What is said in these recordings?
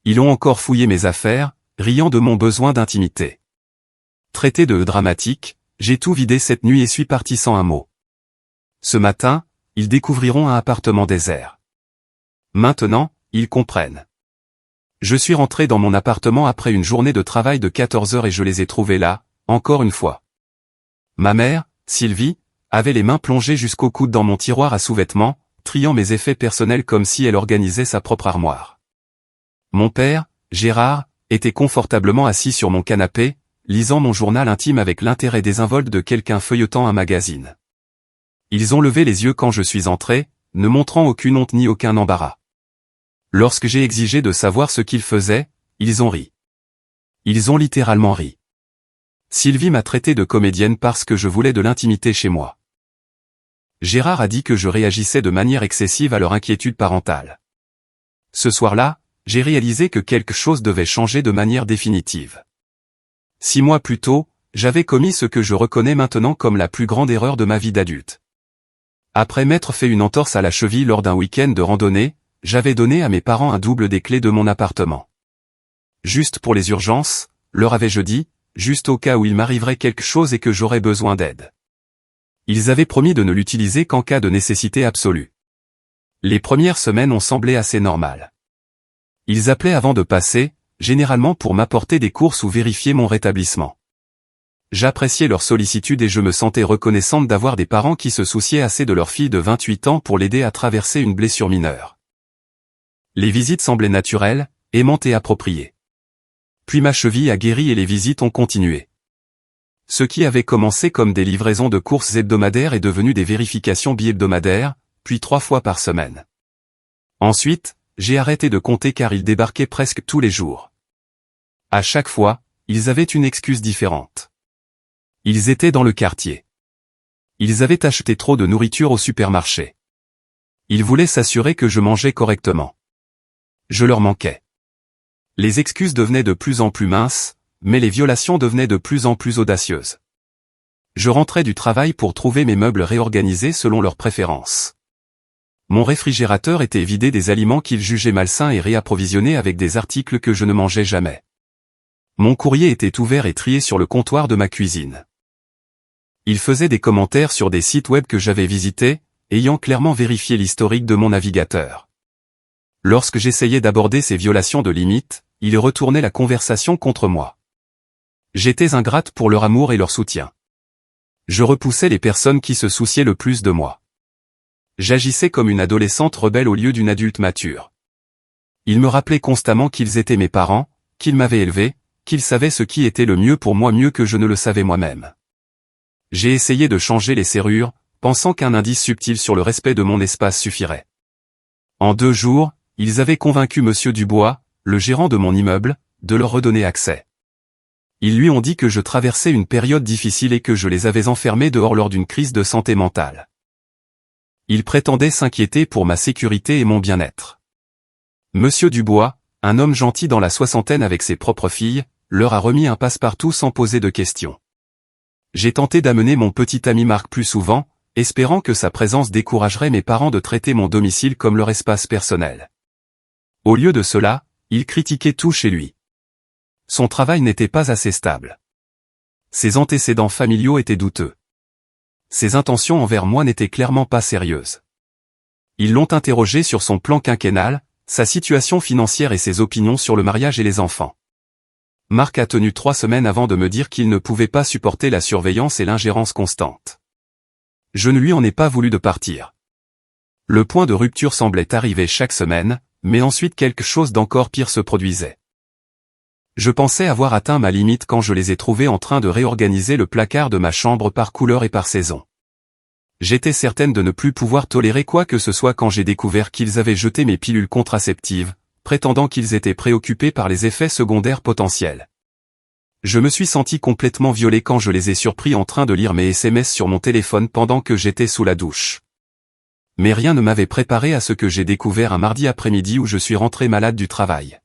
Ils ont encore fouillé mes affaires, riant de mon besoin d'intimité. Traité de dramatique, j'ai tout vidé cette nuit et suis parti sans un mot. Ce matin, ils découvriront un appartement désert. Maintenant, ils comprennent. Je suis rentré dans mon appartement après une journée de travail de 14 heures et je les ai trouvés là, encore une fois. Ma mère, Sylvie, avait les mains plongées jusqu'au coude dans mon tiroir à sous-vêtements, triant mes effets personnels comme si elle organisait sa propre armoire. Mon père, Gérard, était confortablement assis sur mon canapé, lisant mon journal intime avec l'intérêt désinvolte de quelqu'un feuilletant un magazine. Ils ont levé les yeux quand je suis entré, ne montrant aucune honte ni aucun embarras. Lorsque j'ai exigé de savoir ce qu'ils faisaient, ils ont ri. Ils ont littéralement ri. Sylvie m'a traité de comédienne parce que je voulais de l'intimité chez moi. Gérard a dit que je réagissais de manière excessive à leur inquiétude parentale. Ce soir-là, j'ai réalisé que quelque chose devait changer de manière définitive. 6 mois plus tôt, j'avais commis ce que je reconnais maintenant comme la plus grande erreur de ma vie d'adulte. Après m'être fait une entorse à la cheville lors d'un week-end de randonnée, j'avais donné à mes parents un double des clés de mon appartement. Juste pour les urgences, leur avais-je dit, juste au cas où il m'arriverait quelque chose et que j'aurais besoin d'aide. Ils avaient promis de ne l'utiliser qu'en cas de nécessité absolue. Les premières semaines ont semblé assez normales. Ils appelaient avant de passer, généralement pour m'apporter des courses ou vérifier mon rétablissement. J'appréciais leur sollicitude et je me sentais reconnaissante d'avoir des parents qui se souciaient assez de leur fille de 28 ans pour l'aider à traverser une blessure mineure. Les visites semblaient naturelles, aimantes et appropriées. Puis ma cheville a guéri et les visites ont continué. Ce qui avait commencé comme des livraisons de courses hebdomadaires est devenu des vérifications bi-hebdomadaires, puis 3 fois par semaine. Ensuite, j'ai arrêté de compter car ils débarquaient presque tous les jours. À chaque fois, ils avaient une excuse différente. Ils étaient dans le quartier. Ils avaient acheté trop de nourriture au supermarché. Ils voulaient s'assurer que je mangeais correctement. Je leur manquais. Les excuses devenaient de plus en plus minces, mais les violations devenaient de plus en plus audacieuses. Je rentrais du travail pour trouver mes meubles réorganisés selon leurs préférences. Mon réfrigérateur était vidé des aliments qu'ils jugeaient malsains et réapprovisionné avec des articles que je ne mangeais jamais. Mon courrier était ouvert et trié sur le comptoir de ma cuisine. Ils faisaient des commentaires sur des sites web que j'avais visités, ayant clairement vérifié l'historique de mon navigateur. Lorsque j'essayais d'aborder ces violations de limites, ils retournaient la conversation contre moi. J'étais ingrate pour leur amour et leur soutien. Je repoussais les personnes qui se souciaient le plus de moi. J'agissais comme une adolescente rebelle au lieu d'une adulte mature. Ils me rappelaient constamment qu'ils étaient mes parents, qu'ils m'avaient élevé, qu'ils savaient ce qui était le mieux pour moi mieux que je ne le savais moi-même. J'ai essayé de changer les serrures, pensant qu'un indice subtil sur le respect de mon espace suffirait. En 2 jours, ils avaient convaincu Monsieur Dubois, le gérant de mon immeuble, de leur redonner accès. Ils lui ont dit que je traversais une période difficile et que je les avais enfermés dehors lors d'une crise de santé mentale. Ils prétendaient s'inquiéter pour ma sécurité et mon bien-être. Monsieur Dubois, un homme gentil dans la 60aine avec ses propres filles, leur a remis un passe-partout sans poser de questions. J'ai tenté d'amener mon petit ami Marc plus souvent, espérant que sa présence découragerait mes parents de traiter mon domicile comme leur espace personnel. Au lieu de cela, il critiquait tout chez lui. Son travail n'était pas assez stable. Ses antécédents familiaux étaient douteux. Ses intentions envers moi n'étaient clairement pas sérieuses. Ils l'ont interrogé sur son plan quinquennal, sa situation financière et ses opinions sur le mariage et les enfants. Marc a tenu 3 semaines avant de me dire qu'il ne pouvait pas supporter la surveillance et l'ingérence constante. Je ne lui en ai pas voulu de partir. Le point de rupture semblait arriver chaque semaine, mais ensuite quelque chose d'encore pire se produisait. Je pensais avoir atteint ma limite quand je les ai trouvés en train de réorganiser le placard de ma chambre par couleur et par saison. J'étais certaine de ne plus pouvoir tolérer quoi que ce soit quand j'ai découvert qu'ils avaient jeté mes pilules contraceptives, prétendant qu'ils étaient préoccupés par les effets secondaires potentiels. Je me suis senti complètement violé quand je les ai surpris en train de lire mes SMS sur mon téléphone pendant que j'étais sous la douche. Mais rien ne m'avait préparé à ce que j'ai découvert un mardi après-midi où je suis rentré malade du travail.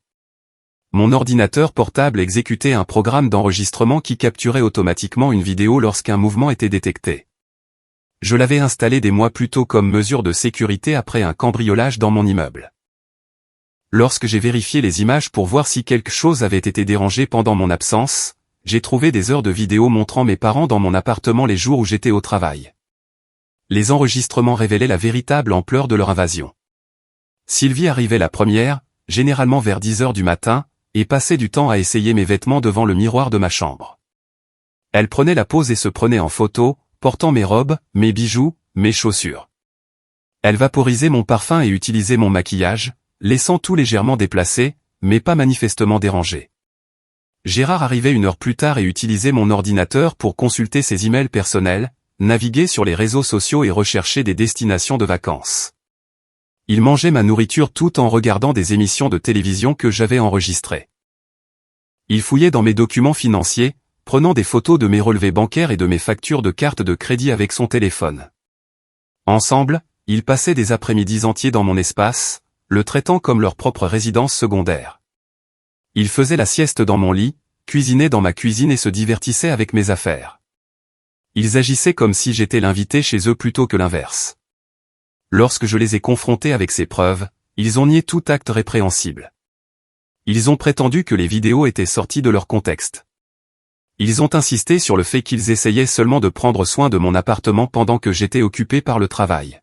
Mon ordinateur portable exécutait un programme d'enregistrement qui capturait automatiquement une vidéo lorsqu'un mouvement était détecté. Je l'avais installé des mois plus tôt comme mesure de sécurité après un cambriolage dans mon immeuble. Lorsque j'ai vérifié les images pour voir si quelque chose avait été dérangé pendant mon absence, j'ai trouvé des heures de vidéos montrant mes parents dans mon appartement les jours où j'étais au travail. Les enregistrements révélaient la véritable ampleur de leur invasion. Sylvie arrivait la première, généralement vers 10 heures du matin, et passait du temps à essayer mes vêtements devant le miroir de ma chambre. Elle prenait la pose et se prenait en photo, portant mes robes, mes bijoux, mes chaussures. Elle vaporisait mon parfum et utilisait mon maquillage, laissant tout légèrement déplacé, mais pas manifestement dérangé. Gérard arrivait 1 heure plus tard et utilisait mon ordinateur pour consulter ses emails personnels, naviguer sur les réseaux sociaux et rechercher des destinations de vacances. Il mangeait ma nourriture tout en regardant des émissions de télévision que j'avais enregistrées. Il fouillait dans mes documents financiers, prenant des photos de mes relevés bancaires et de mes factures de carte de crédit avec son téléphone. Ensemble, ils passaient des après-midi entiers dans mon espace, le traitant comme leur propre résidence secondaire. Ils faisaient la sieste dans mon lit, cuisinaient dans ma cuisine et se divertissaient avec mes affaires. Ils agissaient comme si j'étais l'invité chez eux plutôt que l'inverse. Lorsque je les ai confrontés avec ces preuves, ils ont nié tout acte répréhensible. Ils ont prétendu que les vidéos étaient sorties de leur contexte. Ils ont insisté sur le fait qu'ils essayaient seulement de prendre soin de mon appartement pendant que j'étais occupé par le travail.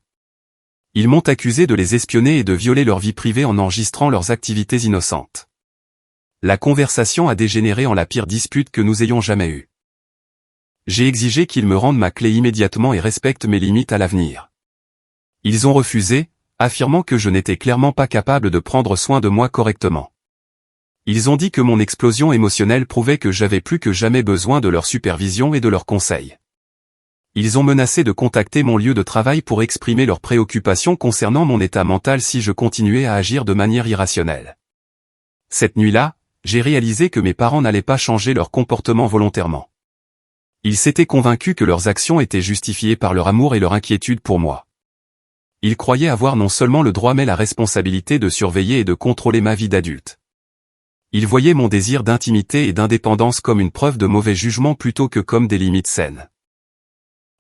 Ils m'ont accusé de les espionner et de violer leur vie privée en enregistrant leurs activités innocentes. La conversation a dégénéré en la pire dispute que nous ayons jamais eue. J'ai exigé qu'ils me rendent ma clé immédiatement et respectent mes limites à l'avenir. Ils ont refusé, affirmant que je n'étais clairement pas capable de prendre soin de moi correctement. Ils ont dit que mon explosion émotionnelle prouvait que j'avais plus que jamais besoin de leur supervision et de leurs conseils. Ils ont menacé de contacter mon lieu de travail pour exprimer leurs préoccupations concernant mon état mental si je continuais à agir de manière irrationnelle. Cette nuit-là, j'ai réalisé que mes parents n'allaient pas changer leur comportement volontairement. Ils s'étaient convaincus que leurs actions étaient justifiées par leur amour et leur inquiétude pour moi. Ils croyaient avoir non seulement le droit mais la responsabilité de surveiller et de contrôler ma vie d'adulte. Ils voyaient mon désir d'intimité et d'indépendance comme une preuve de mauvais jugement plutôt que comme des limites saines.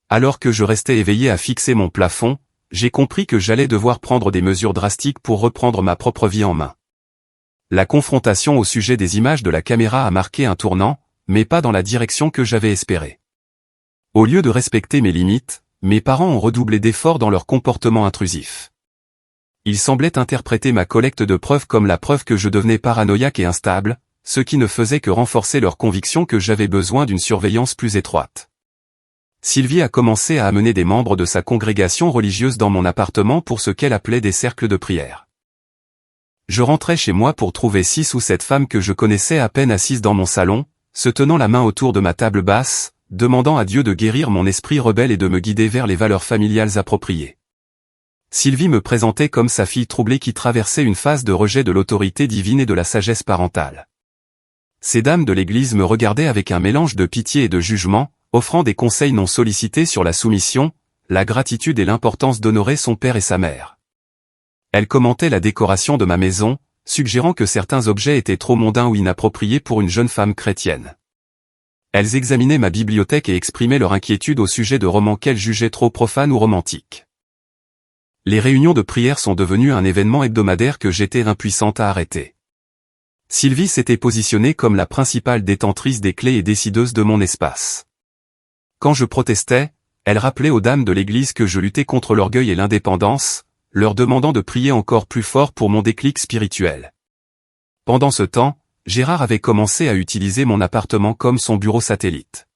Alors que je restais éveillé à fixer mon plafond, j'ai compris que j'allais devoir prendre des mesures drastiques pour reprendre ma propre vie en main. La confrontation au sujet des images de la caméra a marqué un tournant, mais pas dans la direction que j'avais espérée. Au lieu de respecter mes limites, mes parents ont redoublé d'efforts dans leur comportement intrusif. Ils semblaient interpréter ma collecte de preuves comme la preuve que je devenais paranoïaque et instable, ce qui ne faisait que renforcer leur conviction que j'avais besoin d'une surveillance plus étroite. Sylvie a commencé à amener des membres de sa congrégation religieuse dans mon appartement pour ce qu'elle appelait des cercles de prière. Je rentrais chez moi pour trouver 6 ou 7 femmes que je connaissais à peine assises dans mon salon, se tenant la main autour de ma table basse, demandant à Dieu de guérir mon esprit rebelle et de me guider vers les valeurs familiales appropriées. Sylvie me présentait comme sa fille troublée qui traversait une phase de rejet de l'autorité divine et de la sagesse parentale. Ces dames de l'Église me regardaient avec un mélange de pitié et de jugement, offrant des conseils non sollicités sur la soumission, la gratitude et l'importance d'honorer son père et sa mère. Elles commentaient la décoration de ma maison, suggérant que certains objets étaient trop mondains ou inappropriés pour une jeune femme chrétienne. Elles examinaient ma bibliothèque et exprimaient leur inquiétude au sujet de romans qu'elles jugeaient trop profanes ou romantiques. Les réunions de prière sont devenues un événement hebdomadaire que j'étais impuissante à arrêter. Sylvie s'était positionnée comme la principale détentrice des clés et décideuse de mon espace. Quand je protestais, elle rappelait aux dames de l'Église que je luttais contre l'orgueil et l'indépendance, leur demandant de prier encore plus fort pour mon déclic spirituel. Pendant ce temps, Gérard avait commencé à utiliser mon appartement comme son bureau satellite.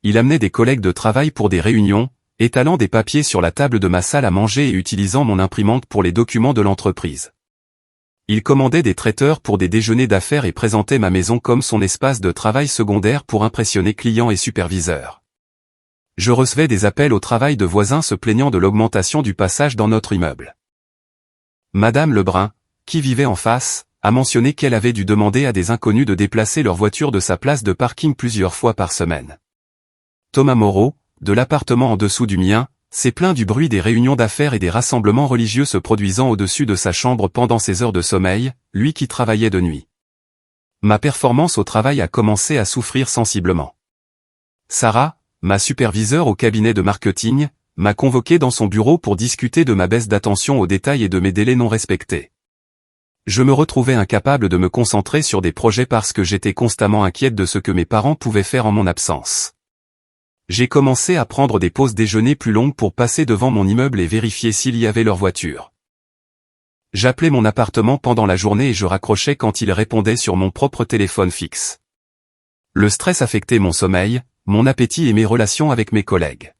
Il amenait des collègues de travail pour des réunions, étalant des papiers sur la table de ma salle à manger et utilisant mon imprimante pour les documents de l'entreprise. Il commandait des traiteurs pour des déjeuners d'affaires et présentait ma maison comme son espace de travail secondaire pour impressionner clients et superviseurs. Je recevais des appels au travail de voisins se plaignant de l'augmentation du passage dans notre immeuble. Madame Lebrun, qui vivait en face, a mentionné qu'elle avait dû demander à des inconnus de déplacer leur voiture de sa place de parking plusieurs fois par semaine. Thomas Moreau, de l'appartement en dessous du mien, s'est plaint du bruit des réunions d'affaires et des rassemblements religieux se produisant au-dessus de sa chambre pendant ses heures de sommeil, lui qui travaillait de nuit. Ma performance au travail a commencé à souffrir sensiblement. Sarah, ma superviseure au cabinet de marketing, m'a convoqué dans son bureau pour discuter de ma baisse d'attention aux détails et de mes délais non respectés. Je me retrouvais incapable de me concentrer sur des projets parce que j'étais constamment inquiète de ce que mes parents pouvaient faire en mon absence. J'ai commencé à prendre des pauses déjeuner plus longues pour passer devant mon immeuble et vérifier s'il y avait leur voiture. J'appelais mon appartement pendant la journée et je raccrochais quand ils répondaient sur mon propre téléphone fixe. Le stress affectait mon sommeil, mon appétit et mes relations avec mes collègues.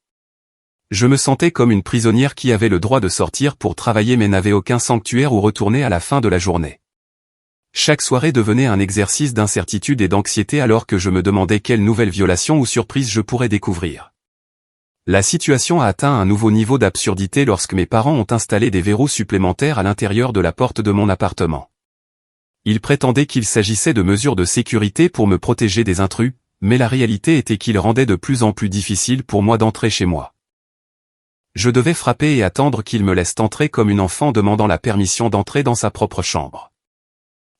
Je me sentais comme une prisonnière qui avait le droit de sortir pour travailler mais n'avait aucun sanctuaire où retourner à la fin de la journée. Chaque soirée devenait un exercice d'incertitude et d'anxiété alors que je me demandais quelle nouvelle violation ou surprise je pourrais découvrir. La situation a atteint un nouveau niveau d'absurdité lorsque mes parents ont installé des verrous supplémentaires à l'intérieur de la porte de mon appartement. Ils prétendaient qu'il s'agissait de mesures de sécurité pour me protéger des intrus, mais la réalité était qu'ils rendaient de plus en plus difficile pour moi d'entrer chez moi. Je devais frapper et attendre qu'ils me laissent entrer comme une enfant demandant la permission d'entrer dans sa propre chambre.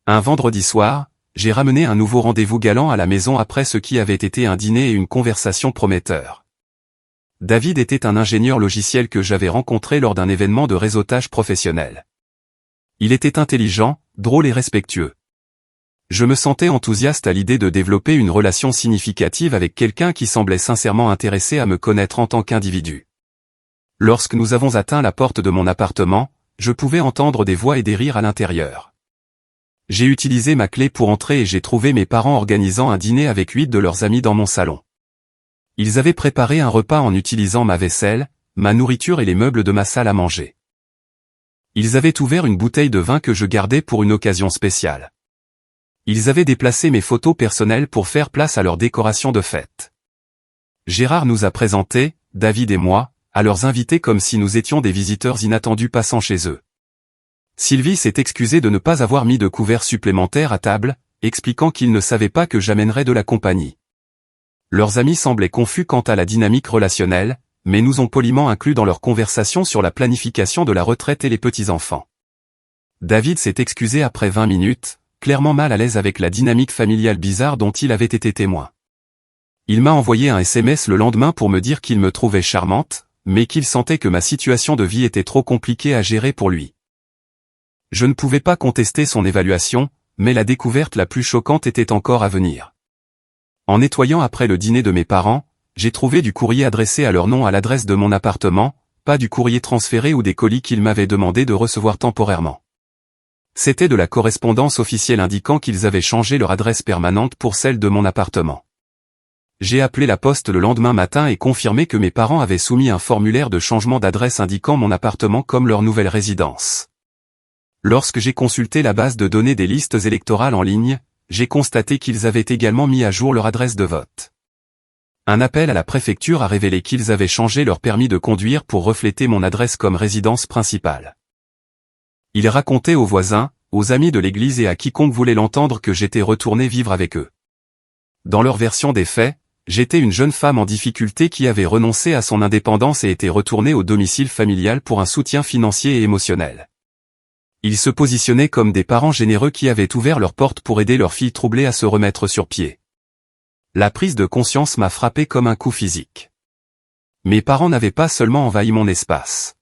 Un vendredi soir, j'ai ramené un nouveau rendez-vous galant à la maison après ce qui avait été un dîner et une conversation prometteur. David était un ingénieur logiciel que j'avais rencontré lors d'un événement de réseautage professionnel. Il était intelligent, drôle et respectueux. Je me sentais enthousiaste à l'idée de développer une relation significative avec quelqu'un qui semblait sincèrement intéressé à me connaître en tant qu'individu. Lorsque nous avons atteint la porte de mon appartement, je pouvais entendre des voix et des rires à l'intérieur. J'ai utilisé ma clé pour entrer et j'ai trouvé mes parents organisant un dîner avec 8 de leurs amis dans mon salon. Ils avaient préparé un repas en utilisant ma vaisselle, ma nourriture et les meubles de ma salle à manger. Ils avaient ouvert une bouteille de vin que je gardais pour une occasion spéciale. Ils avaient déplacé mes photos personnelles pour faire place à leur décoration de fête. Gérard nous a présentés, David et moi, à leurs invités comme si nous étions des visiteurs inattendus passant chez eux. Sylvie s'est excusée de ne pas avoir mis de couverts supplémentaires à table, expliquant qu'ils ne savaient pas que j'amènerais de la compagnie. Leurs amis semblaient confus quant à la dynamique relationnelle, mais nous ont poliment inclus dans leur conversation sur la planification de la retraite et les petits-enfants. David s'est excusé après 20 minutes, clairement mal à l'aise avec la dynamique familiale bizarre dont il avait été témoin. Il m'a envoyé un SMS le lendemain pour me dire qu'il me trouvait charmante, mais qu'il sentait que ma situation de vie était trop compliquée à gérer pour lui. Je ne pouvais pas contester son évaluation, mais la découverte la plus choquante était encore à venir. En nettoyant après le dîner de mes parents, j'ai trouvé du courrier adressé à leur nom à l'adresse de mon appartement, pas du courrier transféré ou des colis qu'ils m'avaient demandé de recevoir temporairement. C'était de la correspondance officielle indiquant qu'ils avaient changé leur adresse permanente pour celle de mon appartement. J'ai appelé la poste le lendemain matin et confirmé que mes parents avaient soumis un formulaire de changement d'adresse indiquant mon appartement comme leur nouvelle résidence. Lorsque j'ai consulté la base de données des listes électorales en ligne, j'ai constaté qu'ils avaient également mis à jour leur adresse de vote. Un appel à la préfecture a révélé qu'ils avaient changé leur permis de conduire pour refléter mon adresse comme résidence principale. Ils racontaient aux voisins, aux amis de l'église et à quiconque voulait l'entendre que j'étais retourné vivre avec eux. Dans leur version des faits, j'étais une jeune femme en difficulté qui avait renoncé à son indépendance et était retournée au domicile familial pour un soutien financier et émotionnel. Ils se positionnaient comme des parents généreux qui avaient ouvert leurs portes pour aider leur fille troublée à se remettre sur pied. La prise de conscience m'a frappé comme un coup physique. Mes parents n'avaient pas seulement envahi mon espace.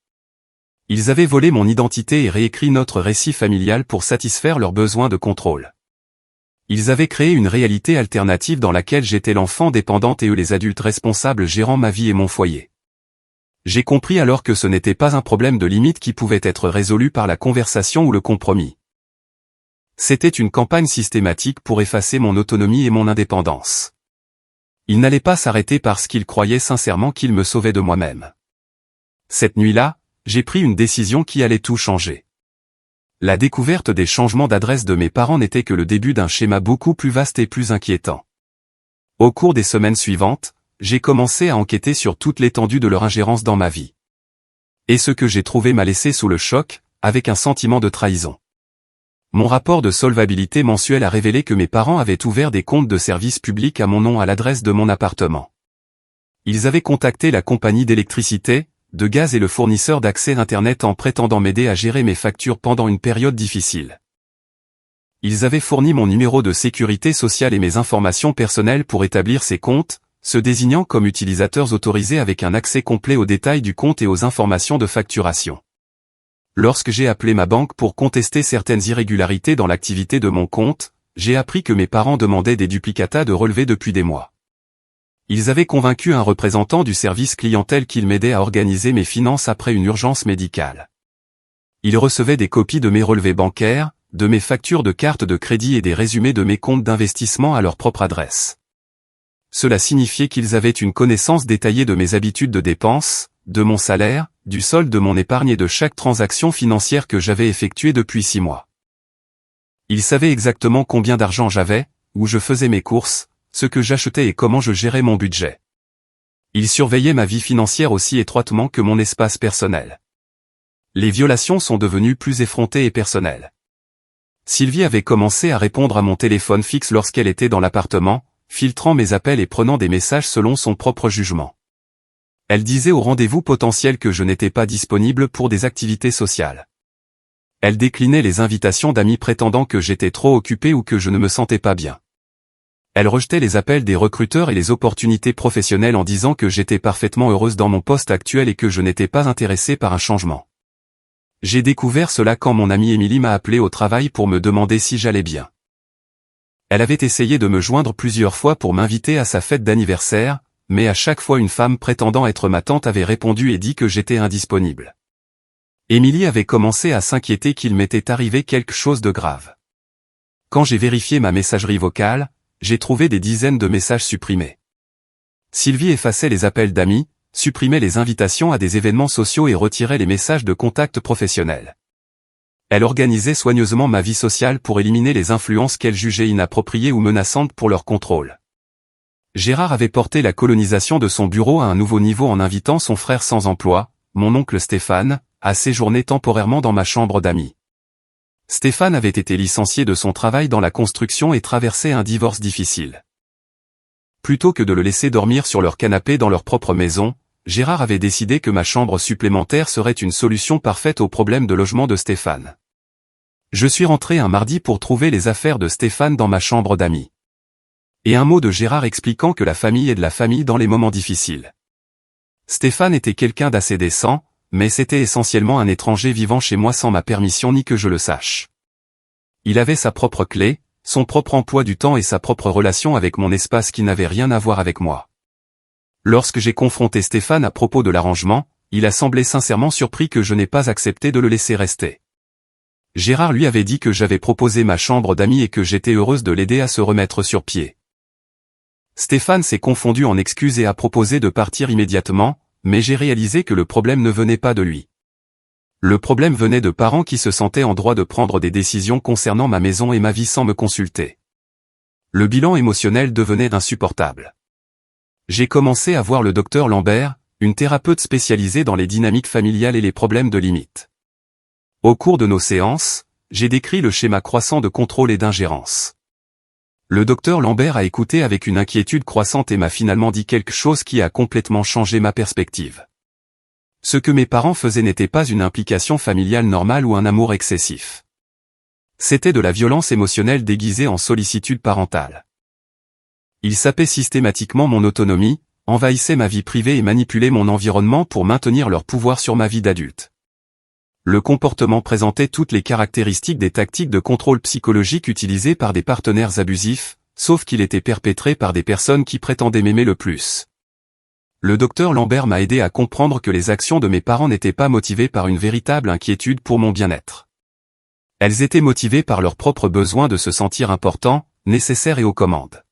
Ils avaient volé mon identité et réécrit notre récit familial pour satisfaire leurs besoins de contrôle. Ils avaient créé une réalité alternative dans laquelle j'étais l'enfant dépendante et eux les adultes responsables gérant ma vie et mon foyer. J'ai compris alors que ce n'était pas un problème de limite qui pouvait être résolu par la conversation ou le compromis. C'était une campagne systématique pour effacer mon autonomie et mon indépendance. Ils n'allaient pas s'arrêter parce qu'ils croyaient sincèrement qu'ils me sauvaient de moi-même. Cette nuit-là, j'ai pris une décision qui allait tout changer. La découverte des changements d'adresse de mes parents n'était que le début d'un schéma beaucoup plus vaste et plus inquiétant. Au cours des semaines suivantes, j'ai commencé à enquêter sur toute l'étendue de leur ingérence dans ma vie. Et ce que j'ai trouvé m'a laissé sous le choc, avec un sentiment de trahison. Mon rapport de solvabilité mensuel a révélé que mes parents avaient ouvert des comptes de service public à mon nom à l'adresse de mon appartement. Ils avaient contacté la compagnie d'électricité, de gaz et le fournisseur d'accès Internet en prétendant m'aider à gérer mes factures pendant une période difficile. Ils avaient fourni mon numéro de sécurité sociale et mes informations personnelles pour établir ces comptes, se désignant comme utilisateurs autorisés avec un accès complet aux détails du compte et aux informations de facturation. Lorsque j'ai appelé ma banque pour contester certaines irrégularités dans l'activité de mon compte, j'ai appris que mes parents demandaient des duplicata de relevés depuis des mois. Ils avaient convaincu un représentant du service clientèle qu'il m'aidait à organiser mes finances après une urgence médicale. Ils recevaient des copies de mes relevés bancaires, de mes factures de carte de crédit et des résumés de mes comptes d'investissement à leur propre adresse. Cela signifiait qu'ils avaient une connaissance détaillée de mes habitudes de dépenses, de mon salaire, du solde de mon épargne et de chaque transaction financière que j'avais effectuée depuis 6 mois. Ils savaient exactement combien d'argent j'avais, où je faisais mes courses, ce que j'achetais et comment je gérais mon budget. Ils surveillaient ma vie financière aussi étroitement que mon espace personnel. Les violations sont devenues plus effrontées et personnelles. Sylvie avait commencé à répondre à mon téléphone fixe lorsqu'elle était dans l'appartement, filtrant mes appels et prenant des messages selon son propre jugement. Elle disait au rendez-vous potentiel que je n'étais pas disponible pour des activités sociales. Elle déclinait les invitations d'amis prétendant que j'étais trop occupé ou que je ne me sentais pas bien. Elle rejetait les appels des recruteurs et les opportunités professionnelles en disant que j'étais parfaitement heureuse dans mon poste actuel et que je n'étais pas intéressée par un changement. J'ai découvert cela quand mon amie Émilie m'a appelé au travail pour me demander si j'allais bien. Elle avait essayé de me joindre plusieurs fois pour m'inviter à sa fête d'anniversaire, mais à chaque fois une femme prétendant être ma tante avait répondu et dit que j'étais indisponible. Émilie avait commencé à s'inquiéter qu'il m'était arrivé quelque chose de grave. Quand j'ai vérifié ma messagerie vocale, j'ai trouvé des dizaines de messages supprimés. Sylvie effaçait les appels d'amis, supprimait les invitations à des événements sociaux et retirait les messages de contact professionnels. Elle organisait soigneusement ma vie sociale pour éliminer les influences qu'elle jugeait inappropriées ou menaçantes pour leur contrôle. Gérard avait porté la colonisation de son bureau à un nouveau niveau en invitant son frère sans emploi, mon oncle Stéphane, à séjourner temporairement dans ma chambre d'amis. Stéphane avait été licencié de son travail dans la construction et traversait un divorce difficile. Plutôt que de le laisser dormir sur leur canapé dans leur propre maison, Gérard avait décidé que ma chambre supplémentaire serait une solution parfaite au problème de logement de Stéphane. Je suis rentré un mardi pour trouver les affaires de Stéphane dans ma chambre d'amis. Et un mot de Gérard expliquant que la famille est de la famille dans les moments difficiles. Stéphane était quelqu'un d'assez décent, mais c'était essentiellement un étranger vivant chez moi sans ma permission ni que je le sache. Il avait sa propre clé, son propre emploi du temps et sa propre relation avec mon espace qui n'avait rien à voir avec moi. Lorsque j'ai confronté Stéphane à propos de l'arrangement, il a semblé sincèrement surpris que je n'ai pas accepté de le laisser rester. Gérard lui avait dit que j'avais proposé ma chambre d'amis et que j'étais heureuse de l'aider à se remettre sur pied. Stéphane s'est confondu en excuses et a proposé de partir immédiatement, mais j'ai réalisé que le problème ne venait pas de lui. Le problème venait de parents qui se sentaient en droit de prendre des décisions concernant ma maison et ma vie sans me consulter. Le bilan émotionnel devenait insupportable. J'ai commencé à voir le docteur Lambert, une thérapeute spécialisée dans les dynamiques familiales et les problèmes de limite. Au cours de nos séances, j'ai décrit le schéma croissant de contrôle et d'ingérence. Le docteur Lambert a écouté avec une inquiétude croissante et m'a finalement dit quelque chose qui a complètement changé ma perspective. Ce que mes parents faisaient n'était pas une implication familiale normale ou un amour excessif. C'était de la violence émotionnelle déguisée en sollicitude parentale. Ils sapaient systématiquement mon autonomie, envahissaient ma vie privée et manipulaient mon environnement pour maintenir leur pouvoir sur ma vie d'adulte. Le comportement présentait toutes les caractéristiques des tactiques de contrôle psychologique utilisées par des partenaires abusifs, sauf qu'il était perpétré par des personnes qui prétendaient m'aimer le plus. Le docteur Lambert m'a aidé à comprendre que les actions de mes parents n'étaient pas motivées par une véritable inquiétude pour mon bien-être. Elles étaient motivées par leur propre besoin de se sentir important, nécessaire et aux commandes.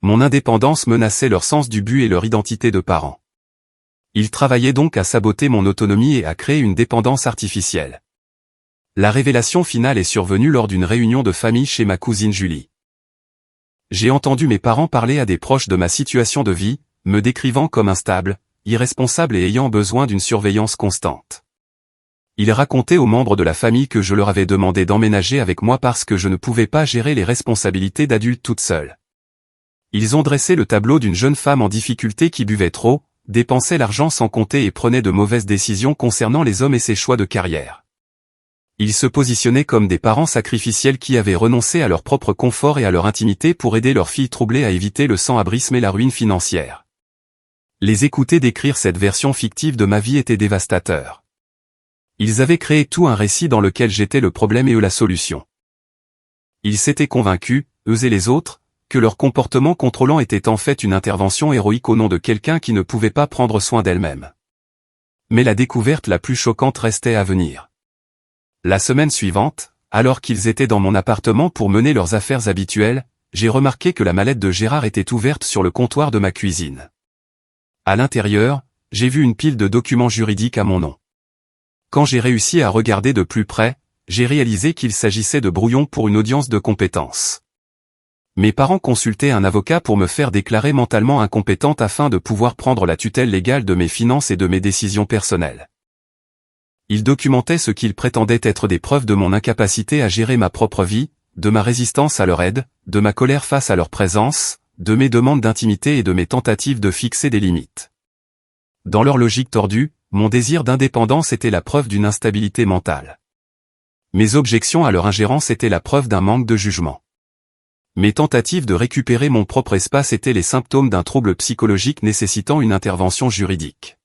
Mon indépendance menaçait leur sens du but et leur identité de parents. Ils travaillaient donc à saboter mon autonomie et à créer une dépendance artificielle. La révélation finale est survenue lors d'une réunion de famille chez ma cousine Julie. J'ai entendu mes parents parler à des proches de ma situation de vie, me décrivant comme instable, irresponsable et ayant besoin d'une surveillance constante. Ils racontaient aux membres de la famille que je leur avais demandé d'emménager avec moi parce que je ne pouvais pas gérer les responsabilités d'adulte toute seule. Ils ont dressé le tableau d'une jeune femme en difficulté qui buvait trop, dépensait l'argent sans compter et prenait de mauvaises décisions concernant les hommes et ses choix de carrière. Ils se positionnaient comme des parents sacrificiels qui avaient renoncé à leur propre confort et à leur intimité pour aider leur fille troublée à éviter le sans-abrisme et la ruine financière. Les écouter décrire cette version fictive de ma vie était dévastateur. Ils avaient créé tout un récit dans lequel j'étais le problème et eux la solution. Ils s'étaient convaincus, eux et les autres, que leur comportement contrôlant était en fait une intervention héroïque au nom de quelqu'un qui ne pouvait pas prendre soin d'elle-même. Mais la découverte la plus choquante restait à venir. La semaine suivante, alors qu'ils étaient dans mon appartement pour mener leurs affaires habituelles, j'ai remarqué que la mallette de Gérard était ouverte sur le comptoir de ma cuisine. À l'intérieur, j'ai vu une pile de documents juridiques à mon nom. Quand j'ai réussi à regarder de plus près, j'ai réalisé qu'il s'agissait de brouillons pour une audience de compétence. Mes parents consultaient un avocat pour me faire déclarer mentalement incompétente afin de pouvoir prendre la tutelle légale de mes finances et de mes décisions personnelles. Ils documentaient ce qu'ils prétendaient être des preuves de mon incapacité à gérer ma propre vie, de ma résistance à leur aide, de ma colère face à leur présence, de mes demandes d'intimité et de mes tentatives de fixer des limites. Dans leur logique tordue, mon désir d'indépendance était la preuve d'une instabilité mentale. Mes objections à leur ingérence étaient la preuve d'un manque de jugement. Mes tentatives de récupérer mon propre espace étaient les symptômes d'un trouble psychologique nécessitant une intervention juridique.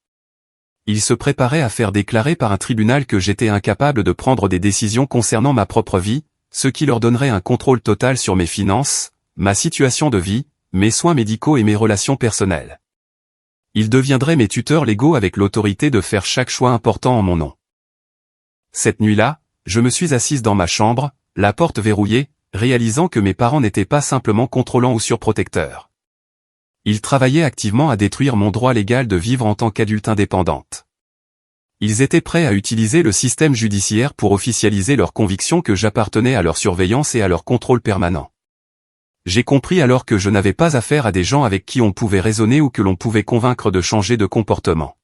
Ils se préparaient à faire déclarer par un tribunal que j'étais incapable de prendre des décisions concernant ma propre vie, ce qui leur donnerait un contrôle total sur mes finances, ma situation de vie, mes soins médicaux et mes relations personnelles. Ils deviendraient mes tuteurs légaux avec l'autorité de faire chaque choix important en mon nom. Cette nuit-là, je me suis assise dans ma chambre, la porte verrouillée, réalisant que mes parents n'étaient pas simplement contrôlants ou surprotecteurs. Ils travaillaient activement à détruire mon droit légal de vivre en tant qu'adulte indépendante. Ils étaient prêts à utiliser le système judiciaire pour officialiser leur conviction que j'appartenais à leur surveillance et à leur contrôle permanent. J'ai compris alors que je n'avais pas affaire à des gens avec qui on pouvait raisonner ou que l'on pouvait convaincre de changer de comportement.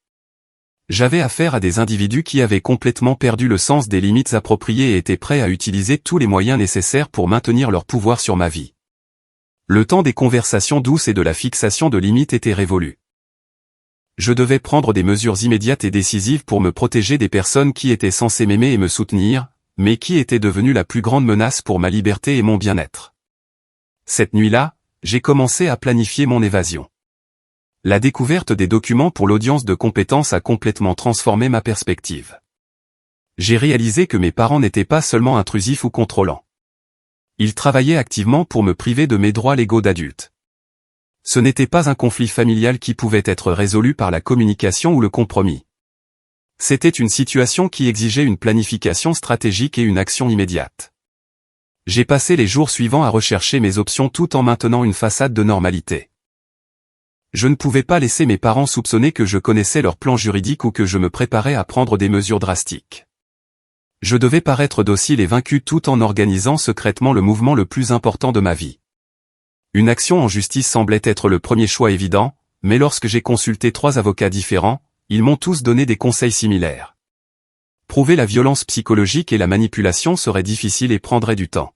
J'avais affaire à des individus qui avaient complètement perdu le sens des limites appropriées et étaient prêts à utiliser tous les moyens nécessaires pour maintenir leur pouvoir sur ma vie. Le temps des conversations douces et de la fixation de limites était révolu. Je devais prendre des mesures immédiates et décisives pour me protéger des personnes qui étaient censées m'aimer et me soutenir, mais qui étaient devenues la plus grande menace pour ma liberté et mon bien-être. Cette nuit-là, j'ai commencé à planifier mon évasion. La découverte des documents pour l'audience de compétence a complètement transformé ma perspective. J'ai réalisé que mes parents n'étaient pas seulement intrusifs ou contrôlants. Ils travaillaient activement pour me priver de mes droits légaux d'adulte. Ce n'était pas un conflit familial qui pouvait être résolu par la communication ou le compromis. C'était une situation qui exigeait une planification stratégique et une action immédiate. J'ai passé les jours suivants à rechercher mes options tout en maintenant une façade de normalité. Je ne pouvais pas laisser mes parents soupçonner que je connaissais leur plan juridique ou que je me préparais à prendre des mesures drastiques. Je devais paraître docile et vaincu tout en organisant secrètement le mouvement le plus important de ma vie. Une action en justice semblait être le premier choix évident, mais lorsque j'ai consulté 3 avocats différents, ils m'ont tous donné des conseils similaires. Prouver la violence psychologique et la manipulation serait difficile et prendrait du temps.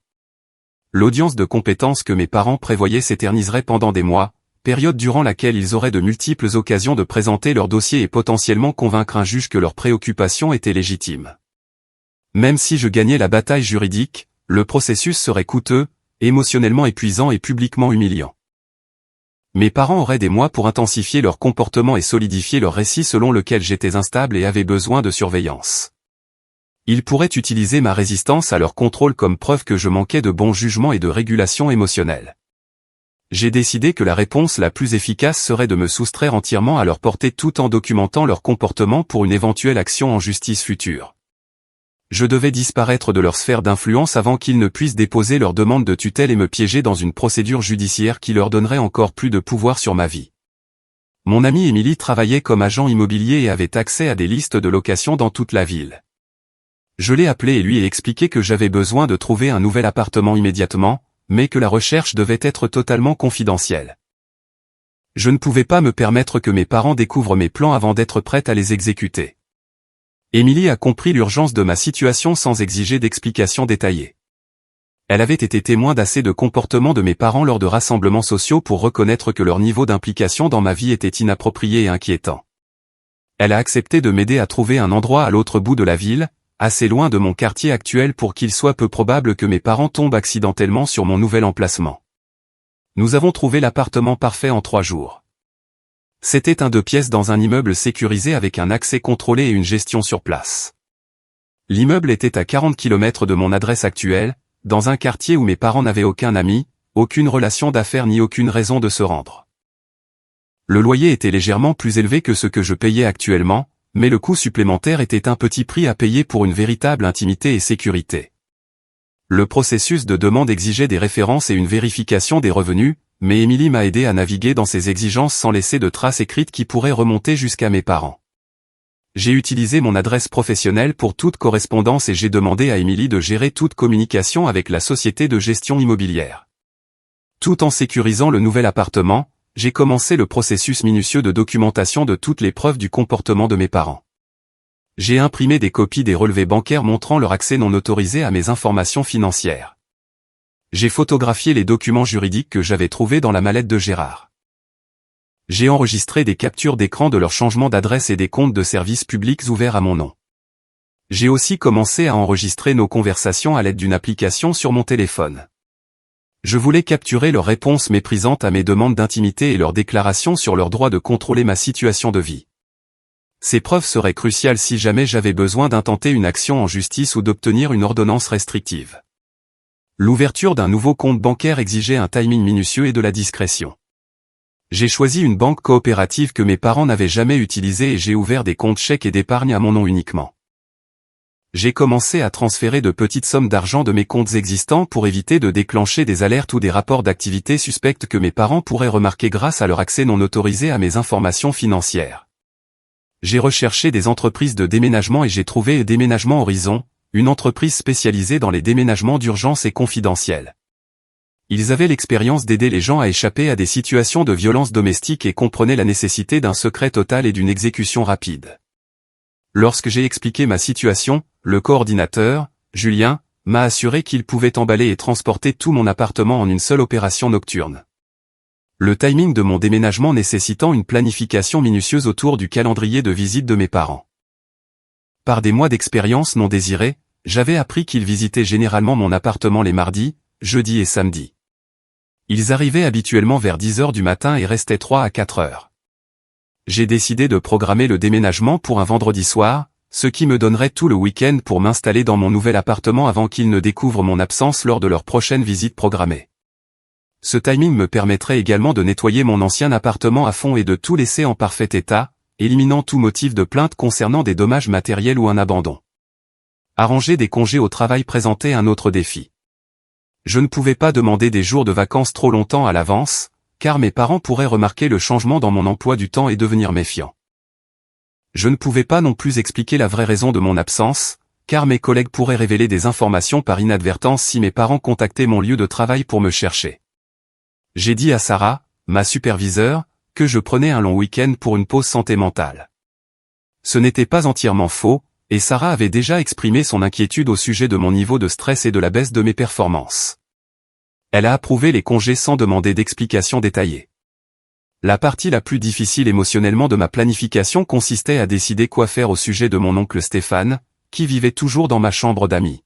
L'audience de compétence que mes parents prévoyaient s'éterniserait pendant des mois, période durant laquelle ils auraient de multiples occasions de présenter leur dossier et potentiellement convaincre un juge que leurs préoccupations étaient légitimes. Même si je gagnais la bataille juridique, le processus serait coûteux, émotionnellement épuisant et publiquement humiliant. Mes parents auraient des mois pour intensifier leur comportement et solidifier leur récit selon lequel j'étais instable et avais besoin de surveillance. Ils pourraient utiliser ma résistance à leur contrôle comme preuve que je manquais de bon jugement et de régulation émotionnelle. J'ai décidé que la réponse la plus efficace serait de me soustraire entièrement à leur portée tout en documentant leur comportement pour une éventuelle action en justice future. Je devais disparaître de leur sphère d'influence avant qu'ils ne puissent déposer leur demande de tutelle et me piéger dans une procédure judiciaire qui leur donnerait encore plus de pouvoir sur ma vie. Mon amie Émilie travaillait comme agent immobilier et avait accès à des listes de location dans toute la ville. Je l'ai appelée et lui ai expliqué que j'avais besoin de trouver un nouvel appartement immédiatement, mais que la recherche devait être totalement confidentielle. Je ne pouvais pas me permettre que mes parents découvrent mes plans avant d'être prête à les exécuter. Émilie a compris l'urgence de ma situation sans exiger d'explications détaillées. Elle avait été témoin d'assez de comportements de mes parents lors de rassemblements sociaux pour reconnaître que leur niveau d'implication dans ma vie était inapproprié et inquiétant. Elle a accepté de m'aider à trouver un endroit à l'autre bout de la ville, assez loin de mon quartier actuel pour qu'il soit peu probable que mes parents tombent accidentellement sur mon nouvel emplacement. Nous avons trouvé l'appartement parfait en 3 jours. C'était un 2 pièces dans un immeuble sécurisé avec un accès contrôlé et une gestion sur place. L'immeuble était à 40 km de mon adresse actuelle, dans un quartier où mes parents n'avaient aucun ami, aucune relation d'affaires ni aucune raison de se rendre. Le loyer était légèrement plus élevé que ce que je payais actuellement, mais le coût supplémentaire était un petit prix à payer pour une véritable intimité et sécurité. Le processus de demande exigeait des références et une vérification des revenus, mais Émilie m'a aidé à naviguer dans ces exigences sans laisser de traces écrites qui pourraient remonter jusqu'à mes parents. J'ai utilisé mon adresse professionnelle pour toute correspondance et j'ai demandé à Émilie de gérer toute communication avec la société de gestion immobilière. Tout en sécurisant le nouvel appartement, j'ai commencé le processus minutieux de documentation de toutes les preuves du comportement de mes parents. J'ai imprimé des copies des relevés bancaires montrant leur accès non autorisé à mes informations financières. J'ai photographié les documents juridiques que j'avais trouvés dans la mallette de Gérard. J'ai enregistré des captures d'écran de leur changement d'adresse et des comptes de services publics ouverts à mon nom. J'ai aussi commencé à enregistrer nos conversations à l'aide d'une application sur mon téléphone. Je voulais capturer leurs réponses méprisantes à mes demandes d'intimité et leurs déclarations sur leur droit de contrôler ma situation de vie. Ces preuves seraient cruciales si jamais j'avais besoin d'intenter une action en justice ou d'obtenir une ordonnance restrictive. L'ouverture d'un nouveau compte bancaire exigeait un timing minutieux et de la discrétion. J'ai choisi une banque coopérative que mes parents n'avaient jamais utilisée et j'ai ouvert des comptes chèques et d'épargne à mon nom uniquement. J'ai commencé à transférer de petites sommes d'argent de mes comptes existants pour éviter de déclencher des alertes ou des rapports d'activité suspectes que mes parents pourraient remarquer grâce à leur accès non autorisé à mes informations financières. J'ai recherché des entreprises de déménagement et j'ai trouvé Déménagement Horizon, une entreprise spécialisée dans les déménagements d'urgence et confidentiels. Ils avaient l'expérience d'aider les gens à échapper à des situations de violence domestique et comprenaient la nécessité d'un secret total et d'une exécution rapide. Lorsque j'ai expliqué ma situation, le coordinateur, Julien, m'a assuré qu'il pouvait emballer et transporter tout mon appartement en une seule opération nocturne. Le timing de mon déménagement nécessitant une planification minutieuse autour du calendrier de visite de mes parents. Par des mois d'expérience non désirée, j'avais appris qu'ils visitaient généralement mon appartement les mardis, jeudis et samedis. Ils arrivaient habituellement vers 10 h du matin et restaient 3 à 4 heures. J'ai décidé de programmer le déménagement pour un vendredi soir, ce qui me donnerait tout le week-end pour m'installer dans mon nouvel appartement avant qu'ils ne découvrent mon absence lors de leur prochaine visite programmée. Ce timing me permettrait également de nettoyer mon ancien appartement à fond et de tout laisser en parfait état, éliminant tout motif de plainte concernant des dommages matériels ou un abandon. Arranger des congés au travail présentait un autre défi. Je ne pouvais pas demander des jours de vacances trop longtemps à l'avance, car mes parents pourraient remarquer le changement dans mon emploi du temps et devenir méfiants. Je ne pouvais pas non plus expliquer la vraie raison de mon absence, car mes collègues pourraient révéler des informations par inadvertance si mes parents contactaient mon lieu de travail pour me chercher. J'ai dit à Sarah, ma superviseure, que je prenais un long week-end pour une pause santé mentale. Ce n'était pas entièrement faux, et Sarah avait déjà exprimé son inquiétude au sujet de mon niveau de stress et de la baisse de mes performances. Elle a approuvé les congés sans demander d'explications détaillées. La partie la plus difficile émotionnellement de ma planification consistait à décider quoi faire au sujet de mon oncle Stéphane, qui vivait toujours dans ma chambre d'amis.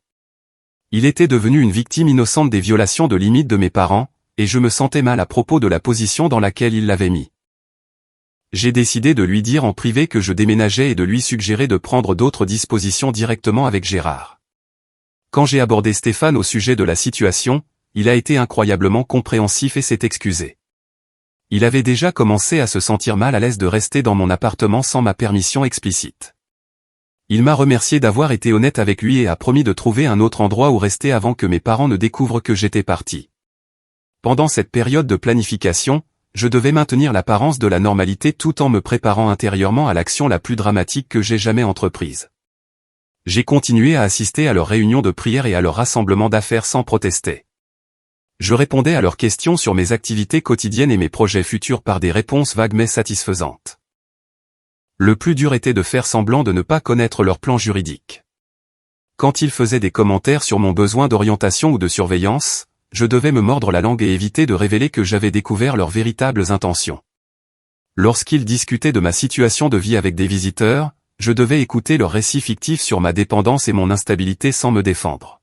Il était devenu une victime innocente des violations de limites de mes parents, et je me sentais mal à propos de la position dans laquelle il l'avait mis. J'ai décidé de lui dire en privé que je déménageais et de lui suggérer de prendre d'autres dispositions directement avec Gérard. Quand j'ai abordé Stéphane au sujet de la situation, il a été incroyablement compréhensif et s'est excusé. Il avait déjà commencé à se sentir mal à l'aise de rester dans mon appartement sans ma permission explicite. Il m'a remercié d'avoir été honnête avec lui et a promis de trouver un autre endroit où rester avant que mes parents ne découvrent que j'étais parti. Pendant cette période de planification, je devais maintenir l'apparence de la normalité tout en me préparant intérieurement à l'action la plus dramatique que j'ai jamais entreprise. J'ai continué à assister à leurs réunions de prière et à leurs rassemblements d'affaires sans protester. Je répondais à leurs questions sur mes activités quotidiennes et mes projets futurs par des réponses vagues mais satisfaisantes. Le plus dur était de faire semblant de ne pas connaître leur plan juridique. Quand ils faisaient des commentaires sur mon besoin d'orientation ou de surveillance, je devais me mordre la langue et éviter de révéler que j'avais découvert leurs véritables intentions. Lorsqu'ils discutaient de ma situation de vie avec des visiteurs, je devais écouter leurs récits fictifs sur ma dépendance et mon instabilité sans me défendre.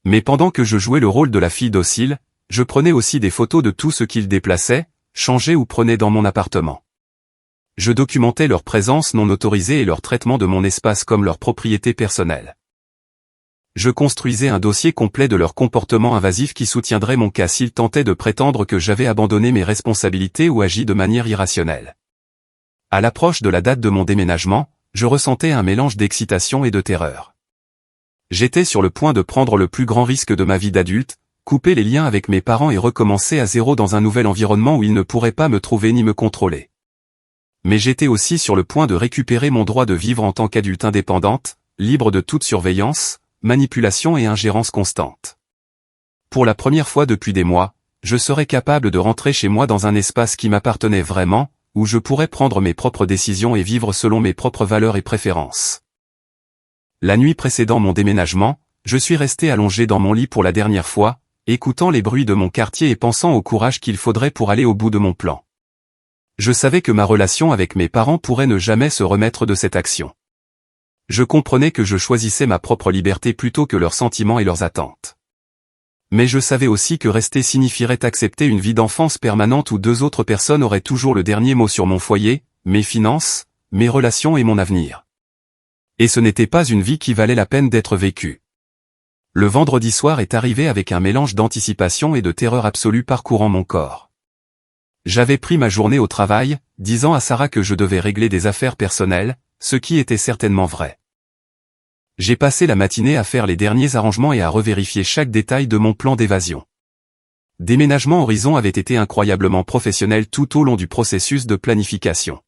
Mais pendant que je jouais le rôle de la fille docile, je prenais aussi des photos de tout ce qu'ils déplaçaient, changeaient ou prenaient dans mon appartement. Je documentais leur présence non autorisée et leur traitement de mon espace comme leur propriété personnelle. Je construisais un dossier complet de leur comportement invasif qui soutiendrait mon cas s'ils tentaient de prétendre que j'avais abandonné mes responsabilités ou agi de manière irrationnelle. À l'approche de la date de mon déménagement, je ressentais un mélange d'excitation et de terreur. J'étais sur le point de prendre le plus grand risque de ma vie d'adulte, couper les liens avec mes parents et recommencer à zéro dans un nouvel environnement où ils ne pourraient pas me trouver ni me contrôler. Mais j'étais aussi sur le point de récupérer mon droit de vivre en tant qu'adulte indépendante, libre de toute surveillance, manipulation et ingérence constante. Pour la première fois depuis des mois, je serais capable de rentrer chez moi dans un espace qui m'appartenait vraiment, où je pourrais prendre mes propres décisions et vivre selon mes propres valeurs et préférences. La nuit précédant mon déménagement, je suis resté allongé dans mon lit pour la dernière fois, écoutant les bruits de mon quartier et pensant au courage qu'il faudrait pour aller au bout de mon plan. Je savais que ma relation avec mes parents pourrait ne jamais se remettre de cette action. Je comprenais que je choisissais ma propre liberté plutôt que leurs sentiments et leurs attentes. Mais je savais aussi que rester signifierait accepter une vie d'enfance permanente où deux autres personnes auraient toujours le dernier mot sur mon foyer, mes finances, mes relations et mon avenir. Et ce n'était pas une vie qui valait la peine d'être vécue. Le vendredi soir est arrivé avec un mélange d'anticipation et de terreur absolue parcourant mon corps. J'avais pris ma journée au travail, disant à Sarah que je devais régler des affaires personnelles, ce qui était certainement vrai. J'ai passé la matinée à faire les derniers arrangements et à revérifier chaque détail de mon plan d'évasion. Déménagement Horizon avait été incroyablement professionnel tout au long du processus de planification.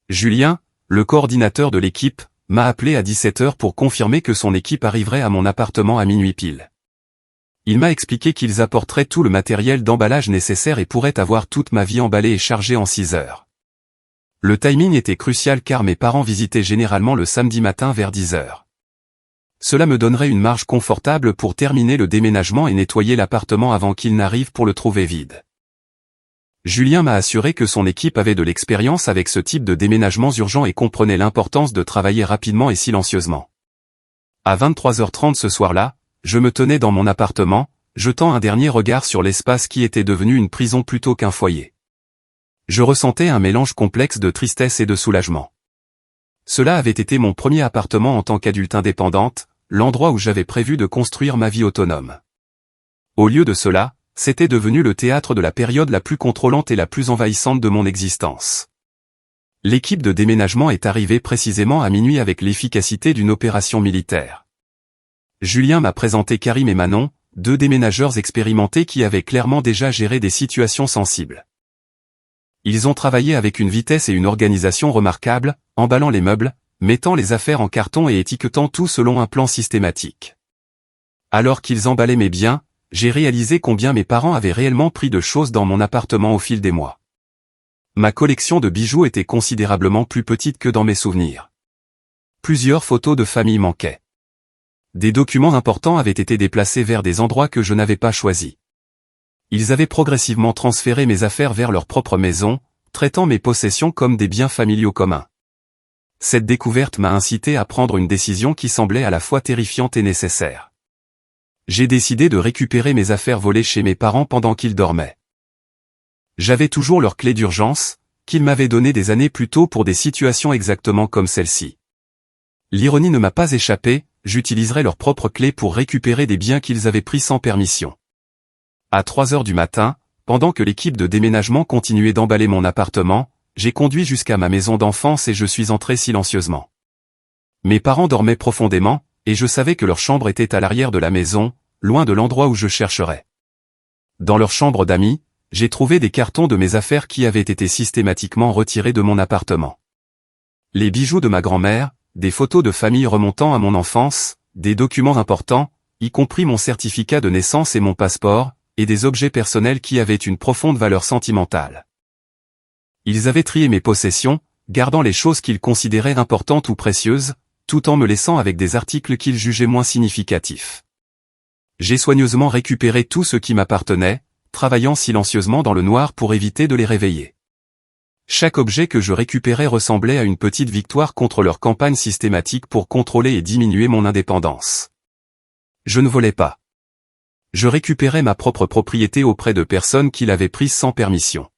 Julien, le coordinateur de l'équipe, m'a appelé à 17h pour confirmer que son équipe arriverait à mon appartement à minuit pile. Il m'a expliqué qu'ils apporteraient tout le matériel d'emballage nécessaire et pourraient avoir toute ma vie emballée et chargée en 6 heures. Le timing était crucial car mes parents visitaient généralement le samedi matin vers 10h. Cela me donnerait une marge confortable pour terminer le déménagement et nettoyer l'appartement avant qu'ils n'arrivent pour le trouver vide. Julien m'a assuré que son équipe avait de l'expérience avec ce type de déménagements urgents et comprenait l'importance de travailler rapidement et silencieusement. À 23h30 ce soir-là, je me tenais dans mon appartement, jetant un dernier regard sur l'espace qui était devenu une prison plutôt qu'un foyer. Je ressentais un mélange complexe de tristesse et de soulagement. Cela avait été mon premier appartement en tant qu'adulte indépendante, l'endroit où j'avais prévu de construire ma vie autonome. Au lieu de cela, c'était devenu le théâtre de la période la plus contrôlante et la plus envahissante de mon existence. L'équipe de déménagement est arrivée précisément à minuit avec l'efficacité d'une opération militaire. Julien m'a présenté Karim et Manon, deux déménageurs expérimentés qui avaient clairement déjà géré des situations sensibles. Ils ont travaillé avec une vitesse et une organisation remarquables, emballant les meubles, mettant les affaires en carton et étiquetant tout selon un plan systématique. Alors qu'ils emballaient mes biens, j'ai réalisé combien mes parents avaient réellement pris de choses dans mon appartement au fil des mois. Ma collection de bijoux était considérablement plus petite que dans mes souvenirs. Plusieurs photos de famille manquaient. Des documents importants avaient été déplacés vers des endroits que je n'avais pas choisis. Ils avaient progressivement transféré mes affaires vers leur propre maison, traitant mes possessions comme des biens familiaux communs. Cette découverte m'a incité à prendre une décision qui semblait à la fois terrifiante et nécessaire. J'ai décidé de récupérer mes affaires volées chez mes parents pendant qu'ils dormaient. J'avais toujours leur clé d'urgence, qu'ils m'avaient donnée des années plus tôt pour des situations exactement comme celle-ci. L'ironie ne m'a pas échappé, j'utiliserai leur propre clé pour récupérer des biens qu'ils avaient pris sans permission. À 3h du matin, pendant que l'équipe de déménagement continuait d'emballer mon appartement, j'ai conduit jusqu'à ma maison d'enfance et je suis entré silencieusement. Mes parents dormaient profondément, et je savais que leur chambre était à l'arrière de la maison, loin de l'endroit où je chercherais. Dans leur chambre d'amis, j'ai trouvé des cartons de mes affaires qui avaient été systématiquement retirés de mon appartement. Les bijoux de ma grand-mère, des photos de famille remontant à mon enfance, des documents importants, y compris mon certificat de naissance et mon passeport, et des objets personnels qui avaient une profonde valeur sentimentale. Ils avaient trié mes possessions, gardant les choses qu'ils considéraient importantes ou précieuses, tout en me laissant avec des articles qu'ils jugeaient moins significatifs. J'ai soigneusement récupéré tout ce qui m'appartenait, travaillant silencieusement dans le noir pour éviter de les réveiller. Chaque objet que je récupérais ressemblait à une petite victoire contre leur campagne systématique pour contrôler et diminuer mon indépendance. Je ne volais pas. Je récupérais ma propre propriété auprès de personnes qui l'avaient prise sans permission.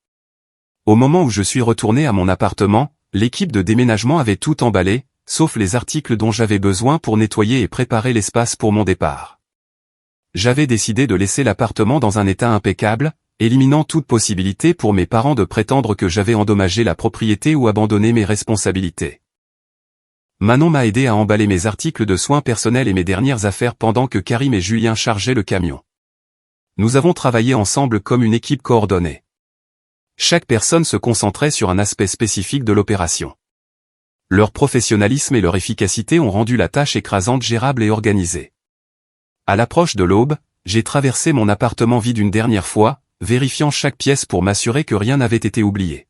Au moment où je suis retourné à mon appartement, l'équipe de déménagement avait tout emballé, sauf les articles dont j'avais besoin pour nettoyer et préparer l'espace pour mon départ. J'avais décidé de laisser l'appartement dans un état impeccable, éliminant toute possibilité pour mes parents de prétendre que j'avais endommagé la propriété ou abandonné mes responsabilités. Manon m'a aidé à emballer mes articles de soins personnels et mes dernières affaires pendant que Karim et Julien chargeaient le camion. Nous avons travaillé ensemble comme une équipe coordonnée. Chaque personne se concentrait sur un aspect spécifique de l'opération. Leur professionnalisme et leur efficacité ont rendu la tâche écrasante gérable et organisée. À l'approche de l'aube, j'ai traversé mon appartement vide une dernière fois, vérifiant chaque pièce pour m'assurer que rien n'avait été oublié.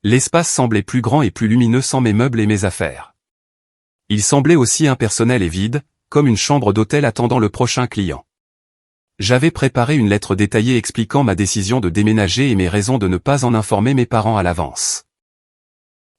L'espace semblait plus grand et plus lumineux sans mes meubles et mes affaires. Il semblait aussi impersonnel et vide, comme une chambre d'hôtel attendant le prochain client. J'avais préparé une lettre détaillée expliquant ma décision de déménager et mes raisons de ne pas en informer mes parents à l'avance.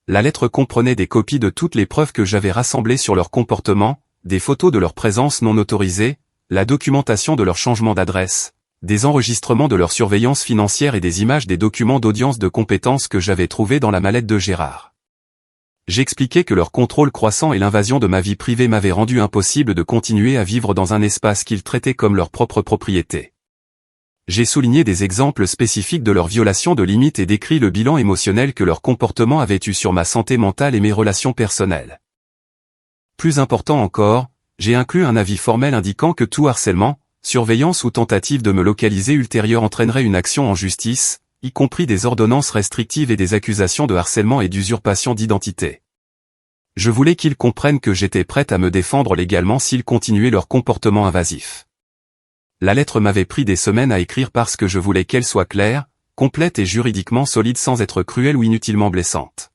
La lettre comprenait des copies de toutes les preuves que j'avais rassemblées sur leur comportement, des photos de leur présence non autorisée, la documentation de leur changement d'adresse, des enregistrements de leur surveillance financière et des images des documents d'audience de compétences que j'avais trouvés dans la mallette de Gérard. J'expliquais que leur contrôle croissant et l'invasion de ma vie privée m'avaient rendu impossible de continuer à vivre dans un espace qu'ils traitaient comme leur propre propriété. J'ai souligné des exemples spécifiques de leur violation de limites et décrit le bilan émotionnel que leur comportement avait eu sur ma santé mentale et mes relations personnelles. Plus important encore, j'ai inclus un avis formel indiquant que tout harcèlement, surveillance ou tentative de me localiser ultérieure entraînerait une action en justice, y compris des ordonnances restrictives et des accusations de harcèlement et d'usurpation d'identité. Je voulais qu'ils comprennent que j'étais prête à me défendre légalement s'ils continuaient leur comportement invasif. La lettre m'avait pris des semaines à écrire parce que je voulais qu'elle soit claire, complète et juridiquement solide sans être cruelle ou inutilement blessante.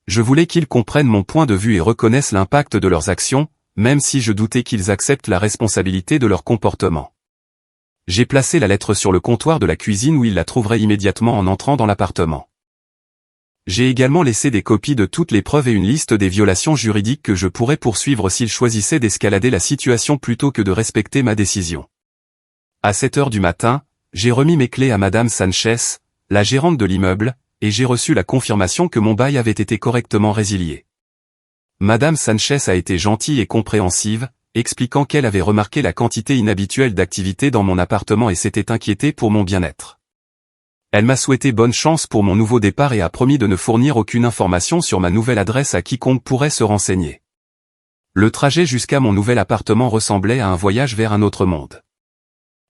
Je voulais qu'ils comprennent mon point de vue et reconnaissent l'impact de leurs actions, même si je doutais qu'ils acceptent la responsabilité de leur comportement. J'ai placé la lettre sur le comptoir de la cuisine où ils la trouveraient immédiatement en entrant dans l'appartement. J'ai également laissé des copies de toutes les preuves et une liste des violations juridiques que je pourrais poursuivre s'ils choisissaient d'escalader la situation plutôt que de respecter ma décision. À 7 heures du matin, j'ai remis mes clés à Madame Sanchez, la gérante de l'immeuble, et j'ai reçu la confirmation que mon bail avait été correctement résilié. Madame Sanchez a été gentille et compréhensive, expliquant qu'elle avait remarqué la quantité inhabituelle d'activité dans mon appartement et s'était inquiétée pour mon bien-être. Elle m'a souhaité bonne chance pour mon nouveau départ et a promis de ne fournir aucune information sur ma nouvelle adresse à quiconque pourrait se renseigner. Le trajet jusqu'à mon nouvel appartement ressemblait à un voyage vers un autre monde.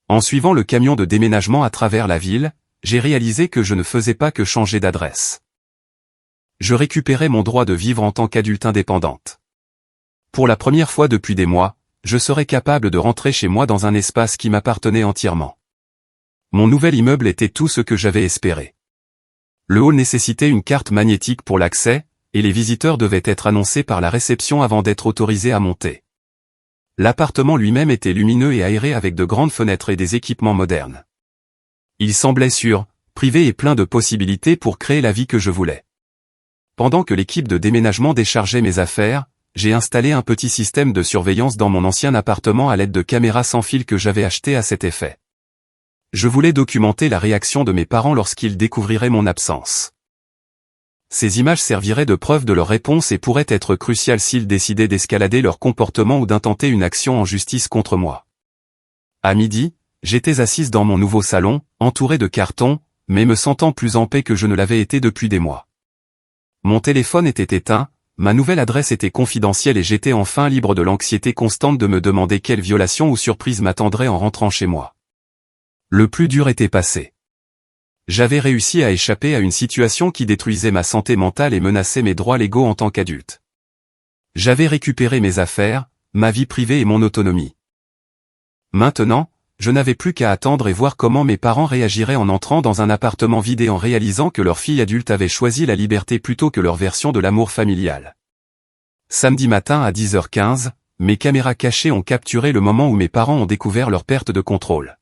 En suivant le camion de déménagement à travers la ville, j'ai réalisé que je ne faisais pas que changer d'adresse. Je récupérais mon droit de vivre en tant qu'adulte indépendante. Pour la première fois depuis des mois, je serais capable de rentrer chez moi dans un espace qui m'appartenait entièrement. Mon nouvel immeuble était tout ce que j'avais espéré. Le hall nécessitait une carte magnétique pour l'accès, et les visiteurs devaient être annoncés par la réception avant d'être autorisés à monter. L'appartement lui-même était lumineux et aéré avec de grandes fenêtres et des équipements modernes. Il semblait sûr, privé et plein de possibilités pour créer la vie que je voulais. Pendant que l'équipe de déménagement déchargeait mes affaires, j'ai installé un petit système de surveillance dans mon ancien appartement à l'aide de caméras sans fil que j'avais acheté à cet effet. Je voulais documenter la réaction de mes parents lorsqu'ils découvriraient mon absence. Ces images serviraient de preuve de leur réponse et pourraient être cruciales s'ils décidaient d'escalader leur comportement ou d'intenter une action en justice contre moi. À midi, j'étais assise dans mon nouveau salon, entourée de cartons, mais me sentant plus en paix que je ne l'avais été depuis des mois. Mon téléphone était éteint, ma nouvelle adresse était confidentielle et j'étais enfin libre de l'anxiété constante de me demander quelle violation ou surprise m'attendrait en rentrant chez moi. Le plus dur était passé. J'avais réussi à échapper à une situation qui détruisait ma santé mentale et menaçait mes droits légaux en tant qu'adulte. J'avais récupéré mes affaires, ma vie privée et mon autonomie. Maintenant, je n'avais plus qu'à attendre et voir comment mes parents réagiraient en entrant dans un appartement vide et en réalisant que leur fille adulte avait choisi la liberté plutôt que leur version de l'amour familial. Samedi matin à 10h15, mes caméras cachées ont capturé le moment où mes parents ont découvert leur perte de contrôle.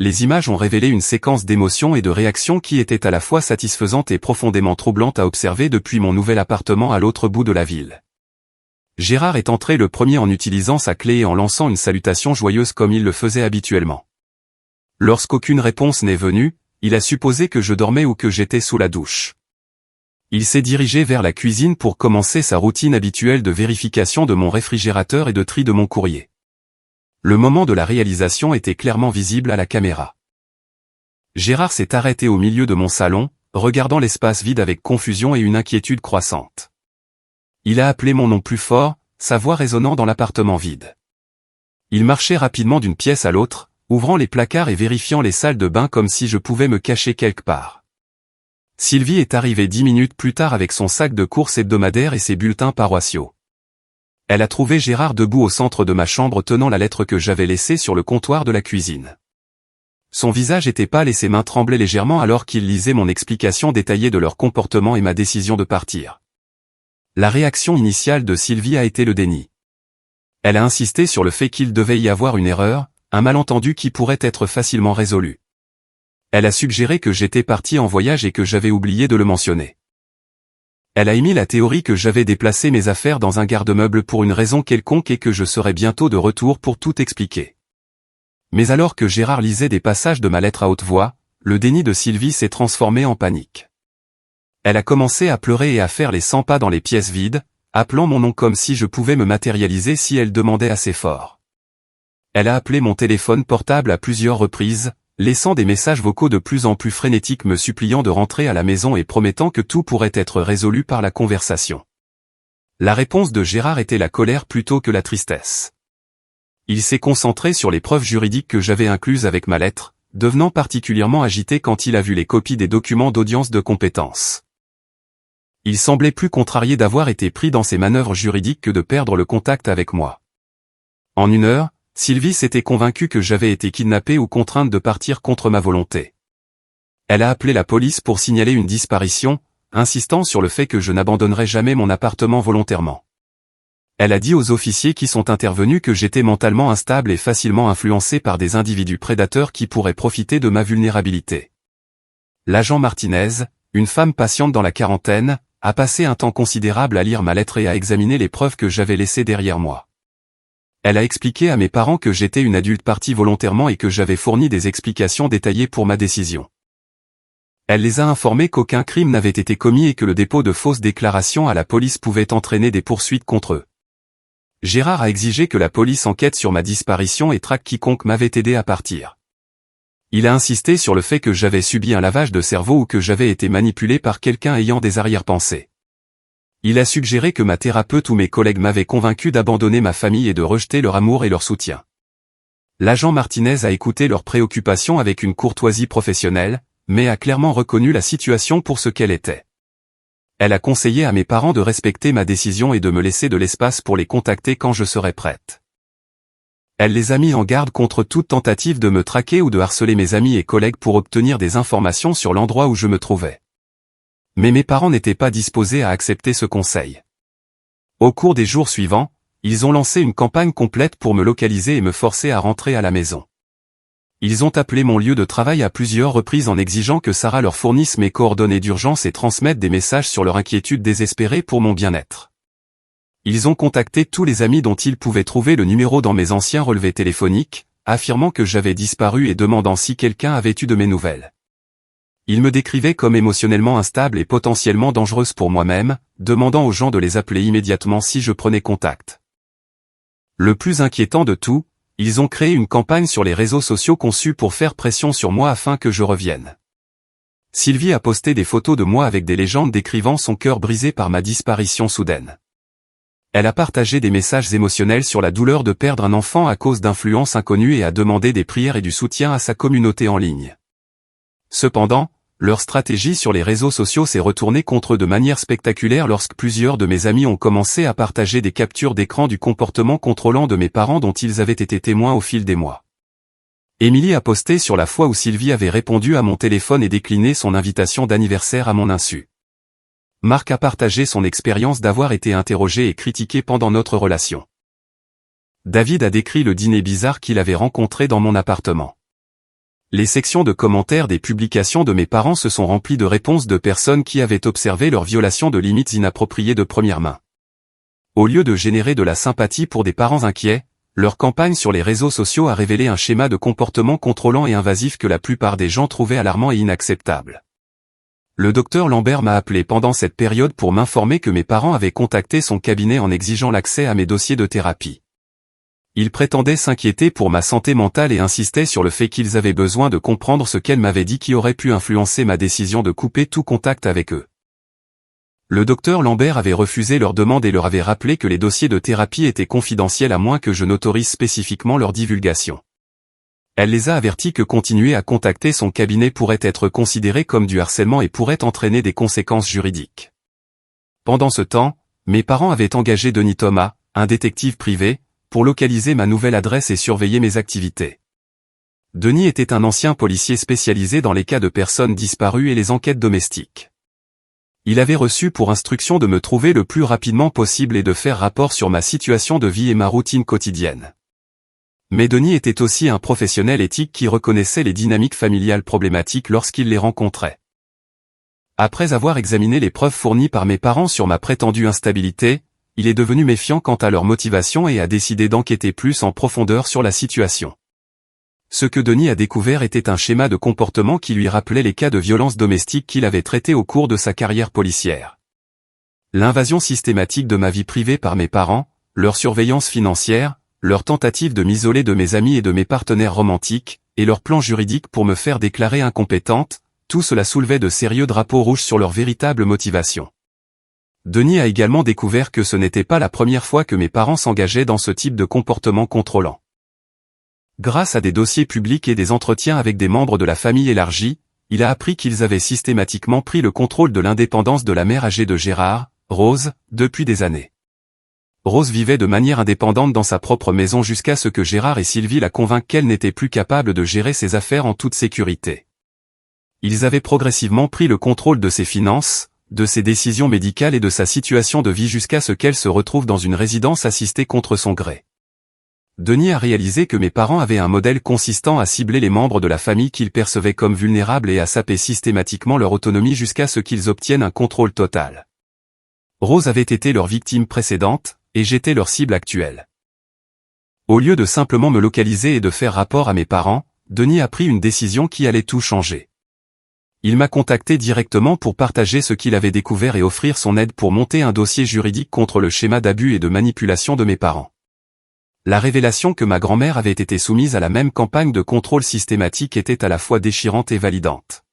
Les images ont révélé une séquence d'émotions et de réactions qui était à la fois satisfaisante et profondément troublante à observer depuis mon nouvel appartement à l'autre bout de la ville. Gérard est entré le premier en utilisant sa clé et en lançant une salutation joyeuse comme il le faisait habituellement. Lorsqu'aucune réponse n'est venue, il a supposé que je dormais ou que j'étais sous la douche. Il s'est dirigé vers la cuisine pour commencer sa routine habituelle de vérification de mon réfrigérateur et de tri de mon courrier. Le moment de la réalisation était clairement visible à la caméra. Gérard s'est arrêté au milieu de mon salon, regardant l'espace vide avec confusion et une inquiétude croissante. Il a appelé mon nom plus fort, sa voix résonnant dans l'appartement vide. Il marchait rapidement d'une pièce à l'autre, ouvrant les placards et vérifiant les salles de bain comme si je pouvais me cacher quelque part. Sylvie est arrivée 10 minutes plus tard avec son sac de courses hebdomadaires et ses bulletins paroissiaux. Elle a trouvé Gérard debout au centre de ma chambre tenant la lettre que j'avais laissée sur le comptoir de la cuisine. Son visage était pâle et ses mains tremblaient légèrement alors qu'il lisait mon explication détaillée de leur comportement et ma décision de partir. La réaction initiale de Sylvie a été le déni. Elle a insisté sur le fait qu'il devait y avoir une erreur, un malentendu qui pourrait être facilement résolu. Elle a suggéré que j'étais parti en voyage et que j'avais oublié de le mentionner. Elle a émis la théorie que j'avais déplacé mes affaires dans un garde-meuble pour une raison quelconque et que je serais bientôt de retour pour tout expliquer. Mais alors que Gérard lisait des passages de ma lettre à haute voix, le déni de Sylvie s'est transformé en panique. Elle a commencé à pleurer et à faire les 100 pas dans les pièces vides, appelant mon nom comme si je pouvais me matérialiser si elle demandait assez fort. Elle a appelé mon téléphone portable à plusieurs reprises, laissant des messages vocaux de plus en plus frénétiques me suppliant de rentrer à la maison et promettant que tout pourrait être résolu par la conversation. La réponse de Gérard était la colère plutôt que la tristesse. Il s'est concentré sur les preuves juridiques que j'avais incluses avec ma lettre, devenant particulièrement agité quand il a vu les copies des documents d'audience de compétence. Il semblait plus contrarié d'avoir été pris dans ses manœuvres juridiques que de perdre le contact avec moi. En 1 heure, Sylvie s'était convaincue que j'avais été kidnappé ou contrainte de partir contre ma volonté. Elle a appelé la police pour signaler une disparition, insistant sur le fait que je n'abandonnerais jamais mon appartement volontairement. Elle a dit aux officiers qui sont intervenus que j'étais mentalement instable et facilement influencé par des individus prédateurs qui pourraient profiter de ma vulnérabilité. L'agent Martinez, une femme patiente dans la quarantaine, a passé un temps considérable à lire ma lettre et à examiner les preuves que j'avais laissées derrière moi. Elle a expliqué à mes parents que j'étais une adulte partie volontairement et que j'avais fourni des explications détaillées pour ma décision. Elle les a informés qu'aucun crime n'avait été commis et que le dépôt de fausses déclarations à la police pouvait entraîner des poursuites contre eux. Gérard a exigé que la police enquête sur ma disparition et traque quiconque m'avait aidé à partir. Il a insisté sur le fait que j'avais subi un lavage de cerveau ou que j'avais été manipulé par quelqu'un ayant des arrière-pensées. Il a suggéré que ma thérapeute ou mes collègues m'avaient convaincu d'abandonner ma famille et de rejeter leur amour et leur soutien. L'agent Martinez a écouté leurs préoccupations avec une courtoisie professionnelle, mais a clairement reconnu la situation pour ce qu'elle était. Elle a conseillé à mes parents de respecter ma décision et de me laisser de l'espace pour les contacter quand je serais prête. Elle les a mis en garde contre toute tentative de me traquer ou de harceler mes amis et collègues pour obtenir des informations sur l'endroit où je me trouvais. Mais mes parents n'étaient pas disposés à accepter ce conseil. Au cours des jours suivants, ils ont lancé une campagne complète pour me localiser et me forcer à rentrer à la maison. Ils ont appelé mon lieu de travail à plusieurs reprises en exigeant que Sarah leur fournisse mes coordonnées d'urgence et transmette des messages sur leur inquiétude désespérée pour mon bien-être. Ils ont contacté tous les amis dont ils pouvaient trouver le numéro dans mes anciens relevés téléphoniques, affirmant que j'avais disparu et demandant si quelqu'un avait eu de mes nouvelles. Ils me décrivaient comme émotionnellement instable et potentiellement dangereuse pour moi-même, demandant aux gens de les appeler immédiatement si je prenais contact. Le plus inquiétant de tout, ils ont créé une campagne sur les réseaux sociaux conçue pour faire pression sur moi afin que je revienne. Sylvie a posté des photos de moi avec des légendes décrivant son cœur brisé par ma disparition soudaine. Elle a partagé des messages émotionnels sur la douleur de perdre un enfant à cause d'influences inconnues et a demandé des prières et du soutien à sa communauté en ligne. Cependant, leur stratégie sur les réseaux sociaux s'est retournée contre eux de manière spectaculaire lorsque plusieurs de mes amis ont commencé à partager des captures d'écran du comportement contrôlant de mes parents dont ils avaient été témoins au fil des mois. Émilie a posté sur la fois où Sylvie avait répondu à mon téléphone et décliné son invitation d'anniversaire à mon insu. Marc a partagé son expérience d'avoir été interrogé et critiqué pendant notre relation. David a décrit le dîner bizarre qu'il avait rencontré dans mon appartement. Les sections de commentaires des publications de mes parents se sont remplies de réponses de personnes qui avaient observé leur violation de limites inappropriées de première main. Au lieu de générer de la sympathie pour des parents inquiets, leur campagne sur les réseaux sociaux a révélé un schéma de comportement contrôlant et invasif que la plupart des gens trouvaient alarmant et inacceptable. Le docteur Lambert m'a appelé pendant cette période pour m'informer que mes parents avaient contacté son cabinet en exigeant l'accès à mes dossiers de thérapie. Ils prétendaient s'inquiéter pour ma santé mentale et insistaient sur le fait qu'ils avaient besoin de comprendre ce qu'elle m'avait dit qui aurait pu influencer ma décision de couper tout contact avec eux. Le docteur Lambert avait refusé leur demande et leur avait rappelé que les dossiers de thérapie étaient confidentiels à moins que je n'autorise spécifiquement leur divulgation. Elle les a avertis que continuer à contacter son cabinet pourrait être considéré comme du harcèlement et pourrait entraîner des conséquences juridiques. Pendant ce temps, mes parents avaient engagé Denis Thomas, un détective privé, pour localiser ma nouvelle adresse et surveiller mes activités. Denis était un ancien policier spécialisé dans les cas de personnes disparues et les enquêtes domestiques. Il avait reçu pour instruction de me trouver le plus rapidement possible et de faire rapport sur ma situation de vie et ma routine quotidienne. Mais Denis était aussi un professionnel éthique qui reconnaissait les dynamiques familiales problématiques lorsqu'il les rencontrait. Après avoir examiné les preuves fournies par mes parents sur ma prétendue instabilité, il est devenu méfiant quant à leur motivation et a décidé d'enquêter plus en profondeur sur la situation. Ce que Denis a découvert était un schéma de comportement qui lui rappelait les cas de violence domestique qu'il avait traités au cours de sa carrière policière. L'invasion systématique de ma vie privée par mes parents, leur surveillance financière, leur tentative de m'isoler de mes amis et de mes partenaires romantiques, et leur plan juridique pour me faire déclarer incompétente, tout cela soulevait de sérieux drapeaux rouges sur leur véritable motivation. Denis a également découvert que ce n'était pas la première fois que mes parents s'engageaient dans ce type de comportement contrôlant. Grâce à des dossiers publics et des entretiens avec des membres de la famille élargie, il a appris qu'ils avaient systématiquement pris le contrôle de l'indépendance de la mère âgée de Gérard, Rose, depuis des années. Rose vivait de manière indépendante dans sa propre maison jusqu'à ce que Gérard et Sylvie la convainquent qu'elle n'était plus capable de gérer ses affaires en toute sécurité. Ils avaient progressivement pris le contrôle de ses finances, de ses décisions médicales et de sa situation de vie jusqu'à ce qu'elle se retrouve dans une résidence assistée contre son gré. Denis a réalisé que mes parents avaient un modèle consistant à cibler les membres de la famille qu'ils percevaient comme vulnérables et à saper systématiquement leur autonomie jusqu'à ce qu'ils obtiennent un contrôle total. Rose avait été leur victime précédente, et j'étais leur cible actuelle. Au lieu de simplement me localiser et de faire rapport à mes parents, Denis a pris une décision qui allait tout changer. Il m'a contacté directement pour partager ce qu'il avait découvert et offrir son aide pour monter un dossier juridique contre le schéma d'abus et de manipulation de mes parents. La révélation que ma grand-mère avait été soumise à la même campagne de contrôle systématique était à la fois déchirante et validante.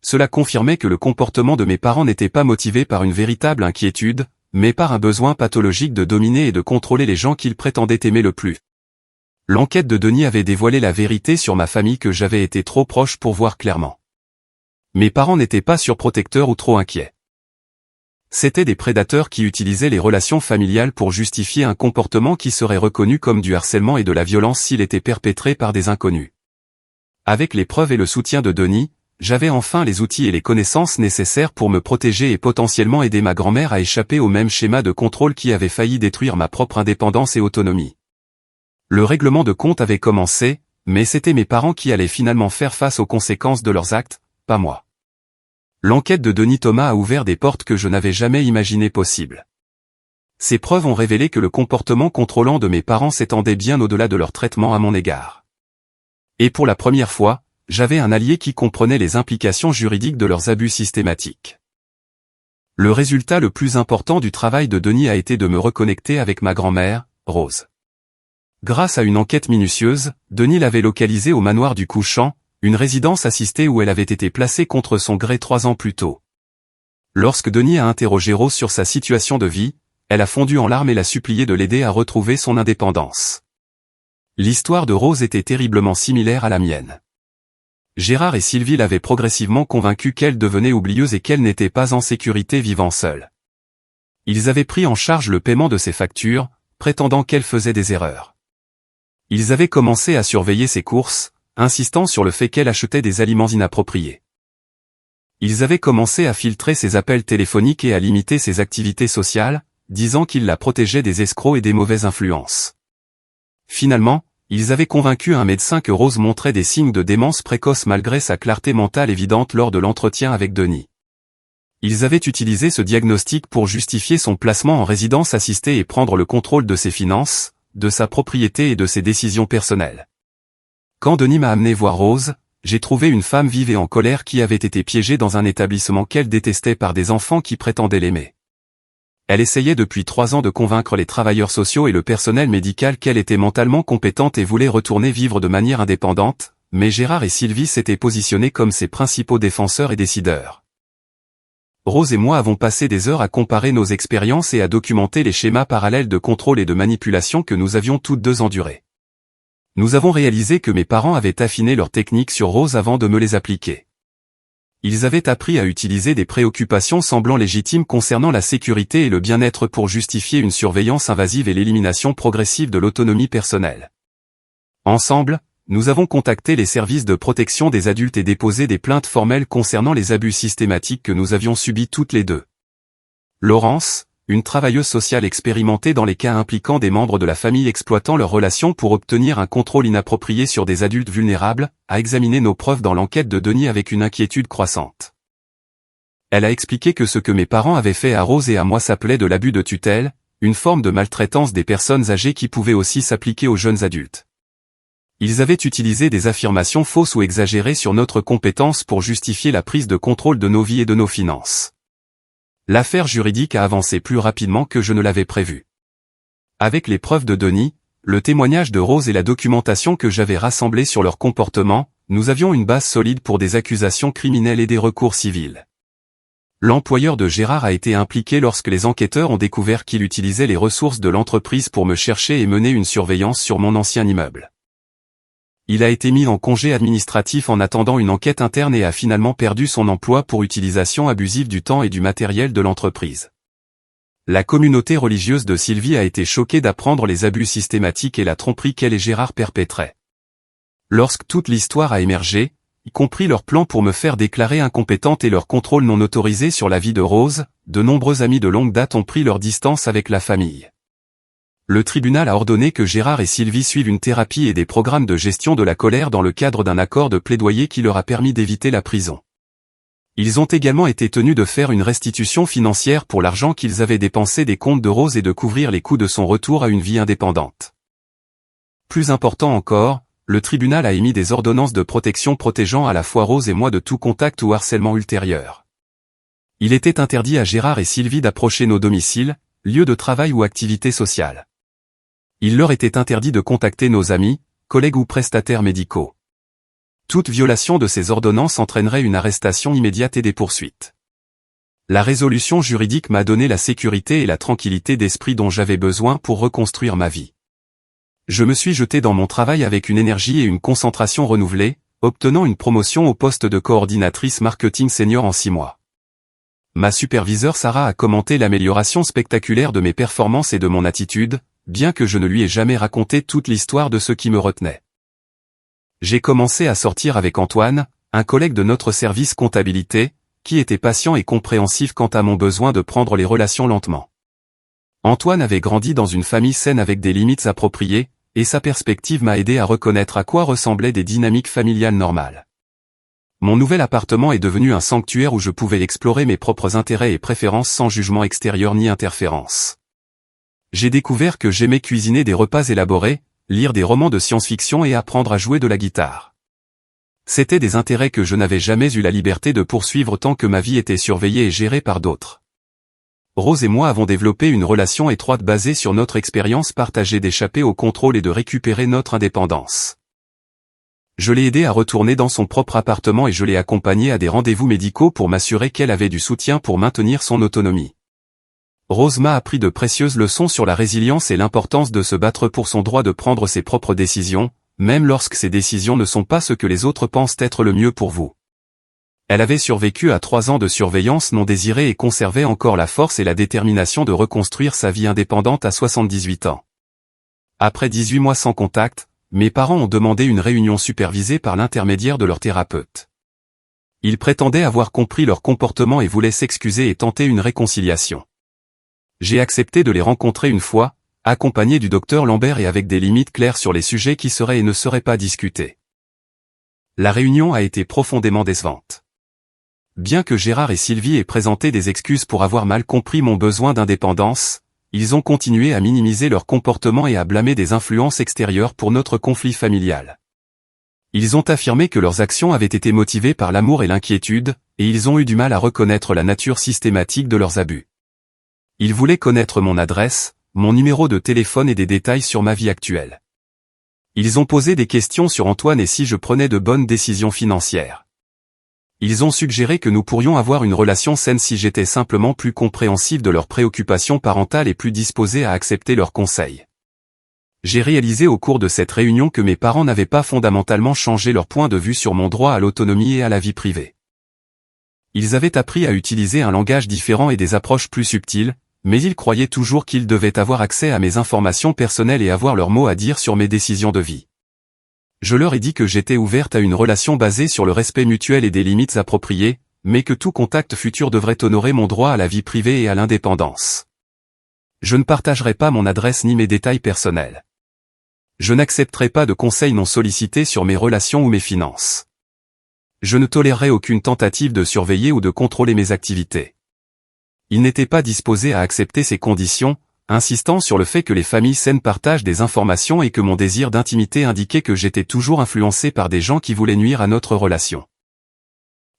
Cela confirmait que le comportement de mes parents n'était pas motivé par une véritable inquiétude, mais par un besoin pathologique de dominer et de contrôler les gens qu'ils prétendaient aimer le plus. L'enquête de Denis avait dévoilé la vérité sur ma famille que j'avais été trop proche pour voir clairement. Mes parents n'étaient pas surprotecteurs ou trop inquiets. C'étaient des prédateurs qui utilisaient les relations familiales pour justifier un comportement qui serait reconnu comme du harcèlement et de la violence s'il était perpétré par des inconnus. Avec les preuves et le soutien de Denis, j'avais enfin les outils et les connaissances nécessaires pour me protéger et potentiellement aider ma grand-mère à échapper au même schéma de contrôle qui avait failli détruire ma propre indépendance et autonomie. Le règlement de compte avait commencé, mais c'était mes parents qui allaient finalement faire face aux conséquences de leurs actes, pas moi. L'enquête de Denis Thomas a ouvert des portes que je n'avais jamais imaginées possibles. Ces preuves ont révélé que le comportement contrôlant de mes parents s'étendait bien au-delà de leur traitement à mon égard. Et pour la première fois, j'avais un allié qui comprenait les implications juridiques de leurs abus systématiques. Le résultat le plus important du travail de Denis a été de me reconnecter avec ma grand-mère, Rose. Grâce à une enquête minutieuse, Denis l'avait localisée au manoir du Couchant, une résidence assistée où elle avait été placée contre son gré 3 ans plus tôt. Lorsque Denis a interrogé Rose sur sa situation de vie, elle a fondu en larmes et l'a supplié de l'aider à retrouver son indépendance. L'histoire de Rose était terriblement similaire à la mienne. Gérard et Sylvie l'avaient progressivement convaincue qu'elle devenait oublieuse et qu'elle n'était pas en sécurité vivant seule. Ils avaient pris en charge le paiement de ses factures, prétendant qu'elle faisait des erreurs. Ils avaient commencé à surveiller ses courses, insistant sur le fait qu'elle achetait des aliments inappropriés. Ils avaient commencé à filtrer ses appels téléphoniques et à limiter ses activités sociales, disant qu'ils la protégeaient des escrocs et des mauvaises influences. Finalement, ils avaient convaincu un médecin que Rose montrait des signes de démence précoce malgré sa clarté mentale évidente lors de l'entretien avec Denis. Ils avaient utilisé ce diagnostic pour justifier son placement en résidence assistée et prendre le contrôle de ses finances, de sa propriété et de ses décisions personnelles. Quand Denis m'a amené voir Rose, j'ai trouvé une femme vive et en colère qui avait été piégée dans un établissement qu'elle détestait par des enfants qui prétendaient l'aimer. Elle essayait depuis 3 ans de convaincre les travailleurs sociaux et le personnel médical qu'elle était mentalement compétente et voulait retourner vivre de manière indépendante, mais Gérard et Sylvie s'étaient positionnés comme ses principaux défenseurs et décideurs. Rose et moi avons passé des heures à comparer nos expériences et à documenter les schémas parallèles de contrôle et de manipulation que nous avions toutes deux endurés. Nous avons réalisé que mes parents avaient affiné leurs techniques sur Rose avant de me les appliquer. Ils avaient appris à utiliser des préoccupations semblant légitimes concernant la sécurité et le bien-être pour justifier une surveillance invasive et l'élimination progressive de l'autonomie personnelle. Ensemble, nous avons contacté les services de protection des adultes et déposé des plaintes formelles concernant les abus systématiques que nous avions subis toutes les deux. Laurence, une travailleuse sociale expérimentée dans les cas impliquant des membres de la famille exploitant leurs relations pour obtenir un contrôle inapproprié sur des adultes vulnérables, a examiné nos preuves dans l'enquête de Denis avec une inquiétude croissante. Elle a expliqué que ce que mes parents avaient fait à Rose et à moi s'appelait de l'abus de tutelle, une forme de maltraitance des personnes âgées qui pouvait aussi s'appliquer aux jeunes adultes. Ils avaient utilisé des affirmations fausses ou exagérées sur notre compétence pour justifier la prise de contrôle de nos vies et de nos finances. L'affaire juridique a avancé plus rapidement que je ne l'avais prévu. Avec les preuves de Denis, le témoignage de Rose et la documentation que j'avais rassemblée sur leur comportement, nous avions une base solide pour des accusations criminelles et des recours civils. L'employeur de Gérard a été impliqué lorsque les enquêteurs ont découvert qu'il utilisait les ressources de l'entreprise pour me chercher et mener une surveillance sur mon ancien immeuble. Il a été mis en congé administratif en attendant une enquête interne et a finalement perdu son emploi pour utilisation abusive du temps et du matériel de l'entreprise. La communauté religieuse de Sylvie a été choquée d'apprendre les abus systématiques et la tromperie qu'elle et Gérard perpétraient. Lorsque toute l'histoire a émergé, y compris leur plan pour me faire déclarer incompétente et leur contrôle non autorisé sur la vie de Rose, de nombreux amis de longue date ont pris leur distance avec la famille. Le tribunal a ordonné que Gérard et Sylvie suivent une thérapie et des programmes de gestion de la colère dans le cadre d'un accord de plaidoyer qui leur a permis d'éviter la prison. Ils ont également été tenus de faire une restitution financière pour l'argent qu'ils avaient dépensé des comptes de Rose et de couvrir les coûts de son retour à une vie indépendante. Plus important encore, le tribunal a émis des ordonnances de protection protégeant à la fois Rose et moi de tout contact ou harcèlement ultérieur. Il était interdit à Gérard et Sylvie d'approcher nos domiciles, lieux de travail ou activités sociales. Il leur était interdit de contacter nos amis, collègues ou prestataires médicaux. Toute violation de ces ordonnances entraînerait une arrestation immédiate et des poursuites. La résolution juridique m'a donné la sécurité et la tranquillité d'esprit dont j'avais besoin pour reconstruire ma vie. Je me suis jeté dans mon travail avec une énergie et une concentration renouvelées, obtenant une promotion au poste de coordinatrice marketing senior en 6 mois. Ma superviseure Sarah a commenté l'amélioration spectaculaire de mes performances et de mon attitude, bien que je ne lui ai jamais raconté toute l'histoire de ce qui me retenait. J'ai commencé à sortir avec Antoine, un collègue de notre service comptabilité, qui était patient et compréhensif quant à mon besoin de prendre les relations lentement. Antoine avait grandi dans une famille saine avec des limites appropriées, et sa perspective m'a aidé à reconnaître à quoi ressemblaient des dynamiques familiales normales. Mon nouvel appartement est devenu un sanctuaire où je pouvais explorer mes propres intérêts et préférences sans jugement extérieur ni interférence. J'ai découvert que j'aimais cuisiner des repas élaborés, lire des romans de science-fiction et apprendre à jouer de la guitare. C'étaient des intérêts que je n'avais jamais eu la liberté de poursuivre tant que ma vie était surveillée et gérée par d'autres. Rose et moi avons développé une relation étroite basée sur notre expérience partagée d'échapper au contrôle et de récupérer notre indépendance. Je l'ai aidée à retourner dans son propre appartement et je l'ai accompagnée à des rendez-vous médicaux pour m'assurer qu'elle avait du soutien pour maintenir son autonomie. Rose m'a appris de précieuses leçons sur la résilience et l'importance de se battre pour son droit de prendre ses propres décisions, même lorsque ces décisions ne sont pas ce que les autres pensent être le mieux pour vous. Elle avait survécu à 3 ans de surveillance non désirée et conservait encore la force et la détermination de reconstruire sa vie indépendante à 78 ans. Après 18 mois sans contact, mes parents ont demandé une réunion supervisée par l'intermédiaire de leur thérapeute. Ils prétendaient avoir compris leur comportement et voulaient s'excuser et tenter une réconciliation. J'ai accepté de les rencontrer une fois, accompagné du docteur Lambert et avec des limites claires sur les sujets qui seraient et ne seraient pas discutés. La réunion a été profondément décevante. Bien que Gérard et Sylvie aient présenté des excuses pour avoir mal compris mon besoin d'indépendance, ils ont continué à minimiser leur comportement et à blâmer des influences extérieures pour notre conflit familial. Ils ont affirmé que leurs actions avaient été motivées par l'amour et l'inquiétude, et ils ont eu du mal à reconnaître la nature systématique de leurs abus. Ils voulaient connaître mon adresse, mon numéro de téléphone et des détails sur ma vie actuelle. Ils ont posé des questions sur Antoine et si je prenais de bonnes décisions financières. Ils ont suggéré que nous pourrions avoir une relation saine si j'étais simplement plus compréhensif de leurs préoccupations parentales et plus disposé à accepter leurs conseils. J'ai réalisé au cours de cette réunion que mes parents n'avaient pas fondamentalement changé leur point de vue sur mon droit à l'autonomie et à la vie privée. Ils avaient appris à utiliser un langage différent et des approches plus subtiles, mais ils croyaient toujours qu'ils devaient avoir accès à mes informations personnelles et avoir leur mot à dire sur mes décisions de vie. Je leur ai dit que j'étais ouverte à une relation basée sur le respect mutuel et des limites appropriées, mais que tout contact futur devrait honorer mon droit à la vie privée et à l'indépendance. Je ne partagerai pas mon adresse ni mes détails personnels. Je n'accepterai pas de conseils non sollicités sur mes relations ou mes finances. Je ne tolérerai aucune tentative de surveiller ou de contrôler mes activités. Ils n'étaient pas disposés à accepter ces conditions, insistant sur le fait que les familles saines partagent des informations et que mon désir d'intimité indiquait que j'étais toujours influencé par des gens qui voulaient nuire à notre relation.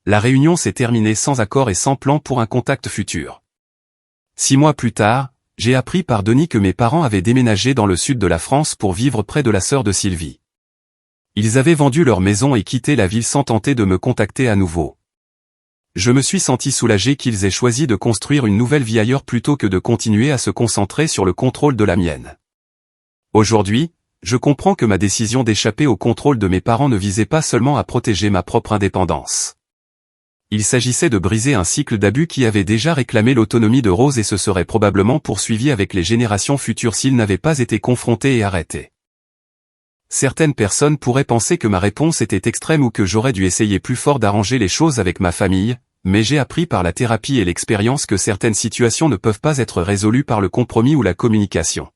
La réunion s'est terminée sans accord et sans plan pour un contact futur. 6 mois plus tard, j'ai appris par Denis que mes parents avaient déménagé dans le sud de la France pour vivre près de la sœur de Sylvie. Ils avaient vendu leur maison et quitté la ville sans tenter de me contacter à nouveau. Je me suis senti soulagé qu'ils aient choisi de construire une nouvelle vie ailleurs plutôt que de continuer à se concentrer sur le contrôle de la mienne. Aujourd'hui, je comprends que ma décision d'échapper au contrôle de mes parents ne visait pas seulement à protéger ma propre indépendance. Il s'agissait de briser un cycle d'abus qui avait déjà réclamé l'autonomie de Rose et se serait probablement poursuivi avec les générations futures s'il n'avait pas été confronté et arrêté. Certaines personnes pourraient penser que ma réponse était extrême ou que j'aurais dû essayer plus fort d'arranger les choses avec ma famille, mais j'ai appris par la thérapie et l'expérience que certaines situations ne peuvent pas être résolues par le compromis ou la communication.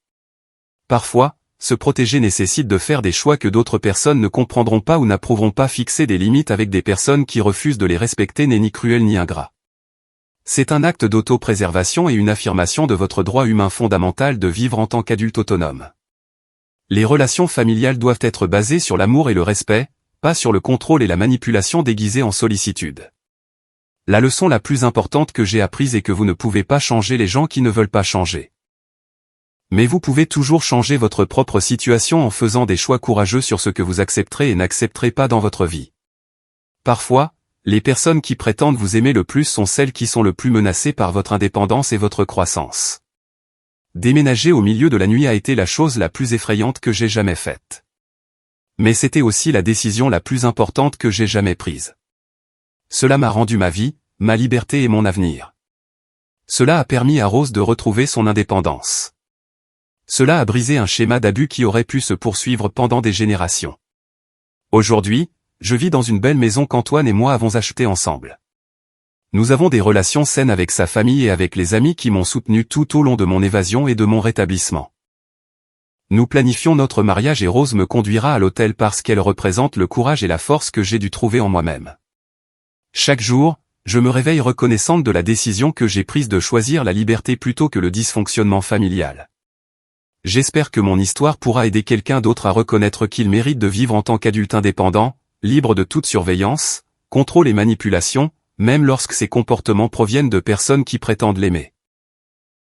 Parfois, se protéger nécessite de faire des choix que d'autres personnes ne comprendront pas ou n'approuveront pas. Fixer des limites avec des personnes qui refusent de les respecter n'est ni cruel ni ingrat. C'est un acte d'auto-préservation et une affirmation de votre droit humain fondamental de vivre en tant qu'adulte autonome. Les relations familiales doivent être basées sur l'amour et le respect, pas sur le contrôle et la manipulation déguisée en sollicitude. La leçon la plus importante que j'ai apprise est que vous ne pouvez pas changer les gens qui ne veulent pas changer. Mais vous pouvez toujours changer votre propre situation en faisant des choix courageux sur ce que vous accepterez et n'accepterez pas dans votre vie. Parfois, les personnes qui prétendent vous aimer le plus sont celles qui sont le plus menacées par votre indépendance et votre croissance. Déménager au milieu de la nuit a été la chose la plus effrayante que j'ai jamais faite. Mais c'était aussi la décision la plus importante que j'ai jamais prise. Cela m'a rendu ma vie, ma liberté et mon avenir. Cela a permis à Rose de retrouver son indépendance. Cela a brisé un schéma d'abus qui aurait pu se poursuivre pendant des générations. Aujourd'hui, je vis dans une belle maison qu'Antoine et moi avons achetée ensemble. Nous avons des relations saines avec sa famille et avec les amis qui m'ont soutenu tout au long de mon évasion et de mon rétablissement. Nous planifions notre mariage et Rose me conduira à l'hôtel parce qu'elle représente le courage et la force que j'ai dû trouver en moi-même. Chaque jour, je me réveille reconnaissante de la décision que j'ai prise de choisir la liberté plutôt que le dysfonctionnement familial. J'espère que mon histoire pourra aider quelqu'un d'autre à reconnaître qu'il mérite de vivre en tant qu'adulte indépendant, libre de toute surveillance, contrôle et manipulation, même lorsque ces comportements proviennent de personnes qui prétendent l'aimer.